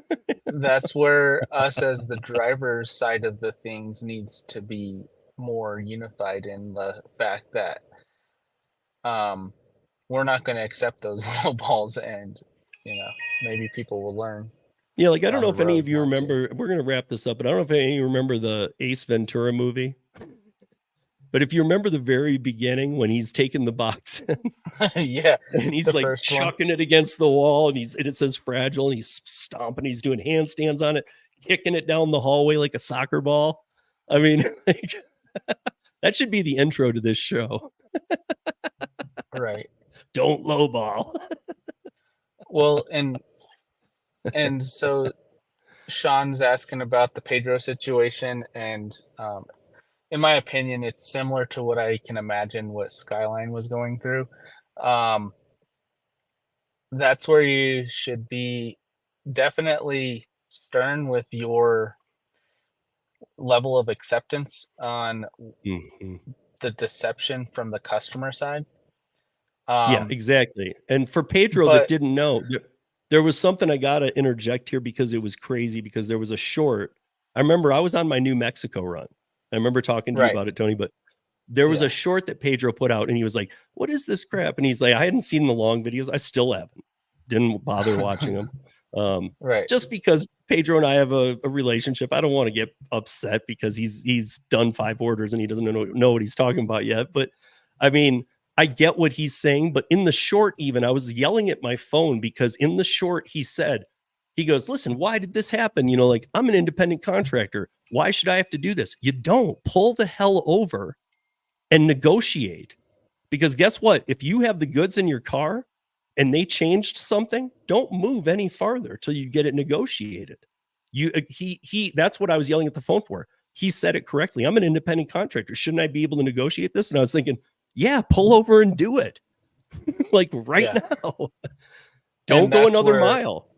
[SPEAKER 2] that's where us as the driver's side of the things needs to be more unified in the fact that um we're not going to accept those low balls, and maybe people will learn
[SPEAKER 1] Yeah, like I don't
[SPEAKER 2] down
[SPEAKER 1] know
[SPEAKER 2] the
[SPEAKER 1] if any
[SPEAKER 2] road
[SPEAKER 1] of you
[SPEAKER 2] not to.
[SPEAKER 1] remember. We're gonna wrap this up, but I don't know if any of you remember the Ace Ventura movie. But if you remember the very beginning when he's taking the box
[SPEAKER 2] Yeah,
[SPEAKER 1] and he's
[SPEAKER 2] the
[SPEAKER 1] like
[SPEAKER 2] first one.
[SPEAKER 1] chucking it against the wall, and it says fragile, and he's stomping, he's doing handstands on it, kicking it down the hallway like a soccer ball. I mean, like, that should be the intro to this show.
[SPEAKER 2] Right.
[SPEAKER 1] Don't lowball.
[SPEAKER 2] Well, and so Sean's asking about the Pedro situation, and in my opinion, it's similar to what I can imagine what Skyline was going through. Um, that's where you should be definitely stern with your level of acceptance on
[SPEAKER 1] Mhm.
[SPEAKER 2] the deception from the customer side.
[SPEAKER 1] Yeah,
[SPEAKER 2] Um,
[SPEAKER 1] exactly. And for Pedro that
[SPEAKER 2] but
[SPEAKER 1] didn't know, there was something I gotta interject here because it was crazy, because there was a short. I remember I was on my New Mexico run. I remember talking to you
[SPEAKER 2] right,
[SPEAKER 1] about it, Tony, but there was a
[SPEAKER 2] yeah,
[SPEAKER 1] short that Pedro put out and he was like, "What is this crap?" And he's like, "I hadn't seen the long videos. I still haven't. Didn't bother watching them."
[SPEAKER 2] right,
[SPEAKER 1] Just because Pedro and I have a relationship, I don't want to get upset because he's done 5 orders and he doesn't know what he's talking about yet. But I mean, I get what he's saying, but in the short, even I was yelling at my phone because in the short, he goes, "Listen, why did this happen? Like I'm an independent contractor. Why should I have to do this? You don't pull the hell over and negotiate. Because guess what? If you have the goods in your car and they changed something, don't move any farther till you get it negotiated." He that's what I was yelling at the phone for. He said it correctly. I'm an independent contractor. Shouldn't I be able to negotiate this? And I was thinking, yeah, pull over and do it. Like right
[SPEAKER 2] yeah,
[SPEAKER 1] now. Don't
[SPEAKER 2] and
[SPEAKER 1] go
[SPEAKER 2] that's
[SPEAKER 1] another
[SPEAKER 2] where
[SPEAKER 1] mile.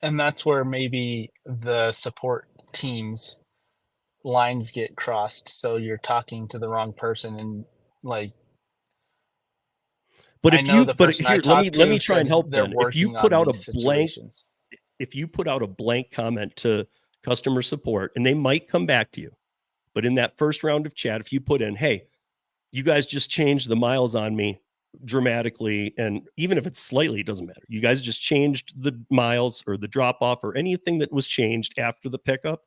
[SPEAKER 2] and that's where maybe the support teams lines get crossed, so you're talking to the wrong person. And like,
[SPEAKER 1] But
[SPEAKER 2] I
[SPEAKER 1] if
[SPEAKER 2] know
[SPEAKER 1] you
[SPEAKER 2] the
[SPEAKER 1] but
[SPEAKER 2] person I
[SPEAKER 1] here, let me
[SPEAKER 2] talked
[SPEAKER 1] let me
[SPEAKER 2] to
[SPEAKER 1] try and
[SPEAKER 2] said
[SPEAKER 1] help
[SPEAKER 2] they're
[SPEAKER 1] then.
[SPEAKER 2] working on these situations.
[SPEAKER 1] If you put out a blank comment to customer support, and they might come back to you, but in that first round of chat, if you put in, "Hey, you guys just changed the miles on me dramatically," and even if it's slightly, it doesn't matter. You guys just changed the miles or the drop off or anything that was changed after the pickup.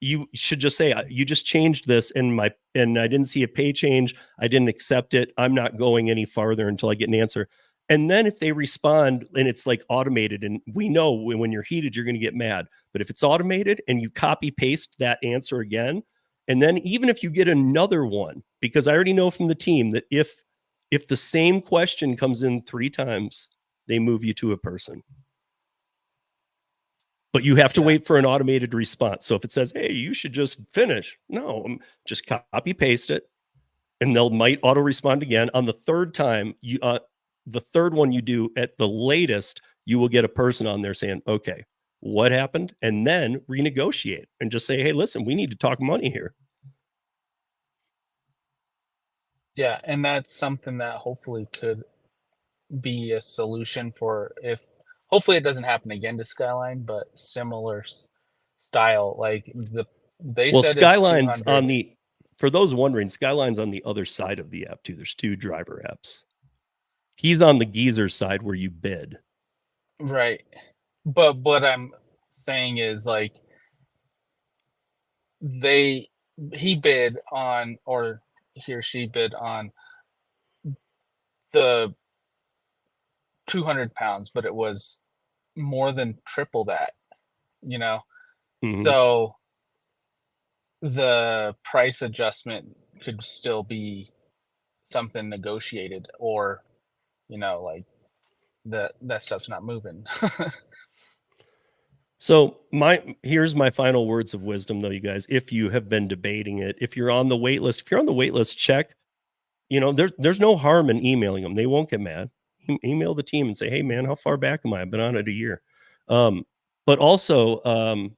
[SPEAKER 1] You should just say, "You just changed this and I didn't see a pay change. I didn't accept it. I'm not going any farther until I get an answer." And then if they respond and it's like automated, and we know when you're heated, you're going to get mad. But if it's automated and you copy paste that answer again, and then even if you get another one, because I already know from the team that if the same question comes in 3 times, they move you to a person. But you have to
[SPEAKER 2] Yeah,
[SPEAKER 1] wait for an automated response. So if it says, "Hey, you should just finish," no, just copy paste it, and they'll might auto respond again. On the third time, the third one you do, at the latest, you will get a person on there saying, okay, what happened? And then renegotiate and just say, hey, listen, we need to talk money here.
[SPEAKER 2] Yeah, and that's something that hopefully could be a solution for if hopefully it doesn't happen again to Skyline, but similar style. Like they
[SPEAKER 1] Well,
[SPEAKER 2] said it's
[SPEAKER 1] Skyline's
[SPEAKER 2] 200.
[SPEAKER 1] for those wondering, Skyline's on the other side of the app too. There's two driver apps. He's on the geezer side where you bid.
[SPEAKER 2] Right. But what I'm saying is like he bid on, or he or she bid on the 200 pounds, but it was more than triple that, you know?
[SPEAKER 1] Mm-hmm.
[SPEAKER 2] So the price adjustment could still be something negotiated, or, like that stuff's not moving.
[SPEAKER 1] So here's my final words of wisdom, though, you guys. If you have been debating it, if you're on the wait list, check. There's no harm in emailing them. They won't get mad. Email the team and say, hey man, how far back am I? I've been on it a year. But also,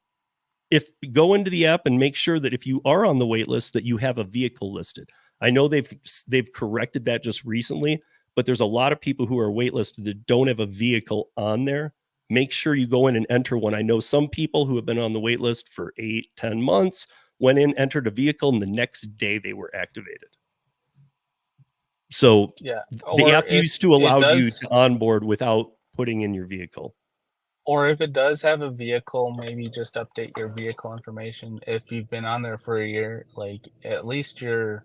[SPEAKER 1] if go into the app and make sure that if you are on the wait list, that you have a vehicle listed. I know they've corrected that just recently, but there's a lot of people who are waitlisted that don't have a vehicle on there. Make sure you go in and enter one. I know some people who have been on the wait list for 8-10 months went in, entered a vehicle, and the next day they were activated. So
[SPEAKER 2] Yeah.
[SPEAKER 1] the app used to allow you to onboard without putting in your vehicle.
[SPEAKER 2] Or if it does have a vehicle, maybe just update your vehicle information. If you've been on there for a year, like at least your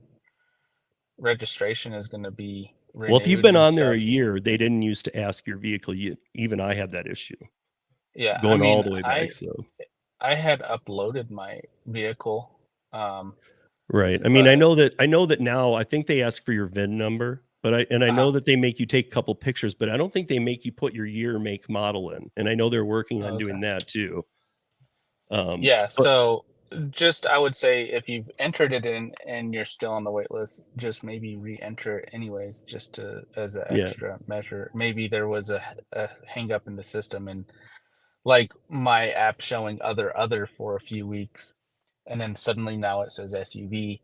[SPEAKER 2] registration is going to be renewed.
[SPEAKER 1] Well, if you've been on there a year, they didn't used to ask your vehicle. Even I had that issue.
[SPEAKER 2] Yeah,
[SPEAKER 1] going all the way back.
[SPEAKER 2] I had uploaded my vehicle.
[SPEAKER 1] Right. I mean, I know that now. I think they ask for your VIN number, but I know that they make you take a couple pictures, but I don't think they make you put your year, make, model in. And I know they're working on doing that too.
[SPEAKER 2] Yeah. So just, I would say if you've entered it in and you're still on the wait list, just maybe re-enter it anyways, just as an extra measure. Maybe there was a hang up in the system, and like my app showing other for a few weeks, and then suddenly now it says SUV.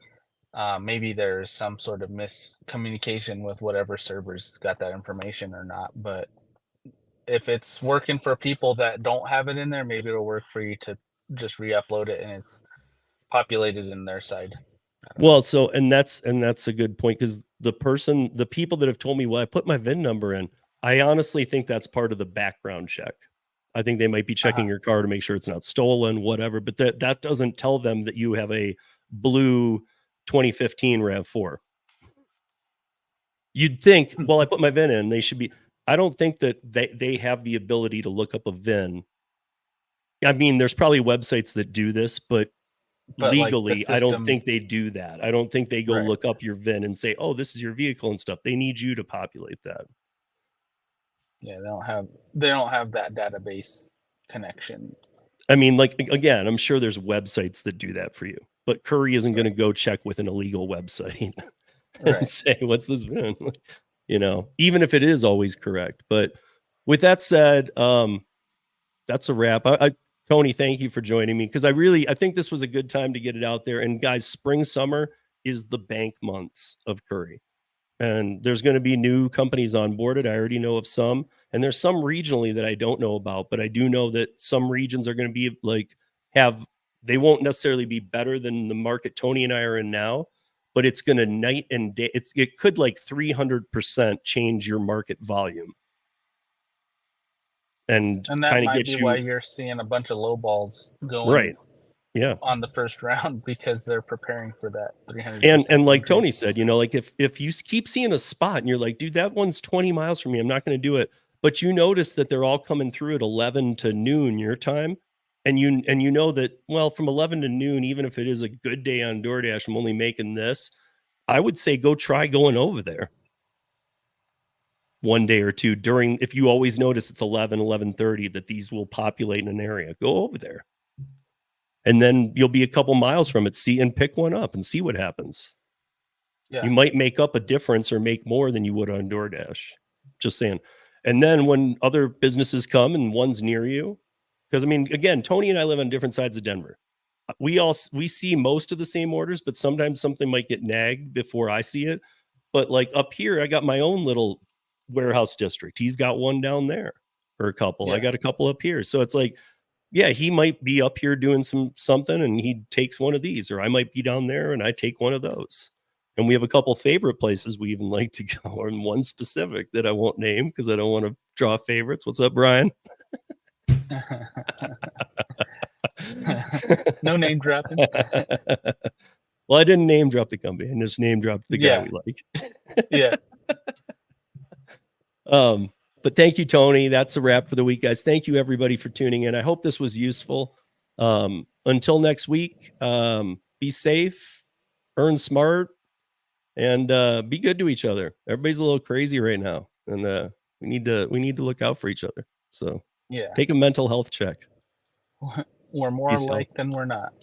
[SPEAKER 2] Maybe there's some sort of miscommunication with whatever servers got that information or not. But if it's working for people that don't have it in there, maybe it'll work for you to just re-upload it and it's populated in their side.
[SPEAKER 1] Well, so and that's a good point, because the people that have told me, well, I put my VIN number in, I honestly think that's part of the background check. I think they might be checking your car to make sure it's not stolen, whatever, but that doesn't tell them that you have a blue 2015 RAV4. You'd think, well, I put my VIN in, they should be. I don't think that they have the ability to look up a VIN. I mean, there's probably websites that do this, but legally, I don't think they do that. I don't think they go look up your VIN and say, oh, this is your vehicle and stuff. They need you to populate that.
[SPEAKER 2] Yeah, they don't have that database connection.
[SPEAKER 1] I mean, like, again, I'm sure there's websites that do that for you, but Curri isn't going to go check with an illegal website and say, what's this VIN? Even if it is always correct. But with that said, that's a wrap. Tony, thank you for joining me, because I think this was a good time to get it out there. And guys, spring, summer is the bank months of Curri. And there's going to be new companies onboarded. I already know of some, and there's some regionally that I don't know about, but I do know that some regions are going to be they won't necessarily be better than the market Tony and I are in now, but it's going to night and day. It could 300% change your market volume. And
[SPEAKER 2] that might be why you're seeing a bunch of low balls going on the first round, because they're preparing for that 300%.
[SPEAKER 1] And like Tony said, if you keep seeing a spot and you're like, dude, that one's 20 miles from me, I'm not going to do it. But you notice that they're all coming through at 11 to noon your time. And you know that, well, from 11 to noon, even if it is a good day on DoorDash, I'm only making this. I would say go try going over there one day or two if you always notice it's 11:30 that these will populate in an area. Go over there. And then you'll be a couple miles from it, and pick one up and see what happens. Yeah. You might make up a difference or make more than you would on DoorDash. Just saying. And then when other businesses come and one's near you, because I mean, again, Tony and I live on different sides of Denver. We see most of the same orders, but sometimes something might get nagged before I see it. But like up here, I got my own little warehouse district. He's got one down there, or a couple. I got a couple up here. So it's like, yeah, he might be up here doing something and he takes one of these, or I might be down there and I take one of those. And we have a couple favorite places we even like to go, and one specific that I won't name because I don't want to draw favorites. What's up, Brian?
[SPEAKER 2] No name dropping.
[SPEAKER 1] Well, I didn't name drop the company. I just name dropped the guy we like.
[SPEAKER 2] Yeah.
[SPEAKER 1] But thank you, Tony. That's a wrap for the week, guys. Thank you, everybody, for tuning in. I hope this was useful. Until next week, be safe, earn smart, and be good to each other. Everybody's a little crazy right now, and we need to look out for each other. So
[SPEAKER 2] yeah,
[SPEAKER 1] take a mental health check.
[SPEAKER 2] We're more alike than we're not.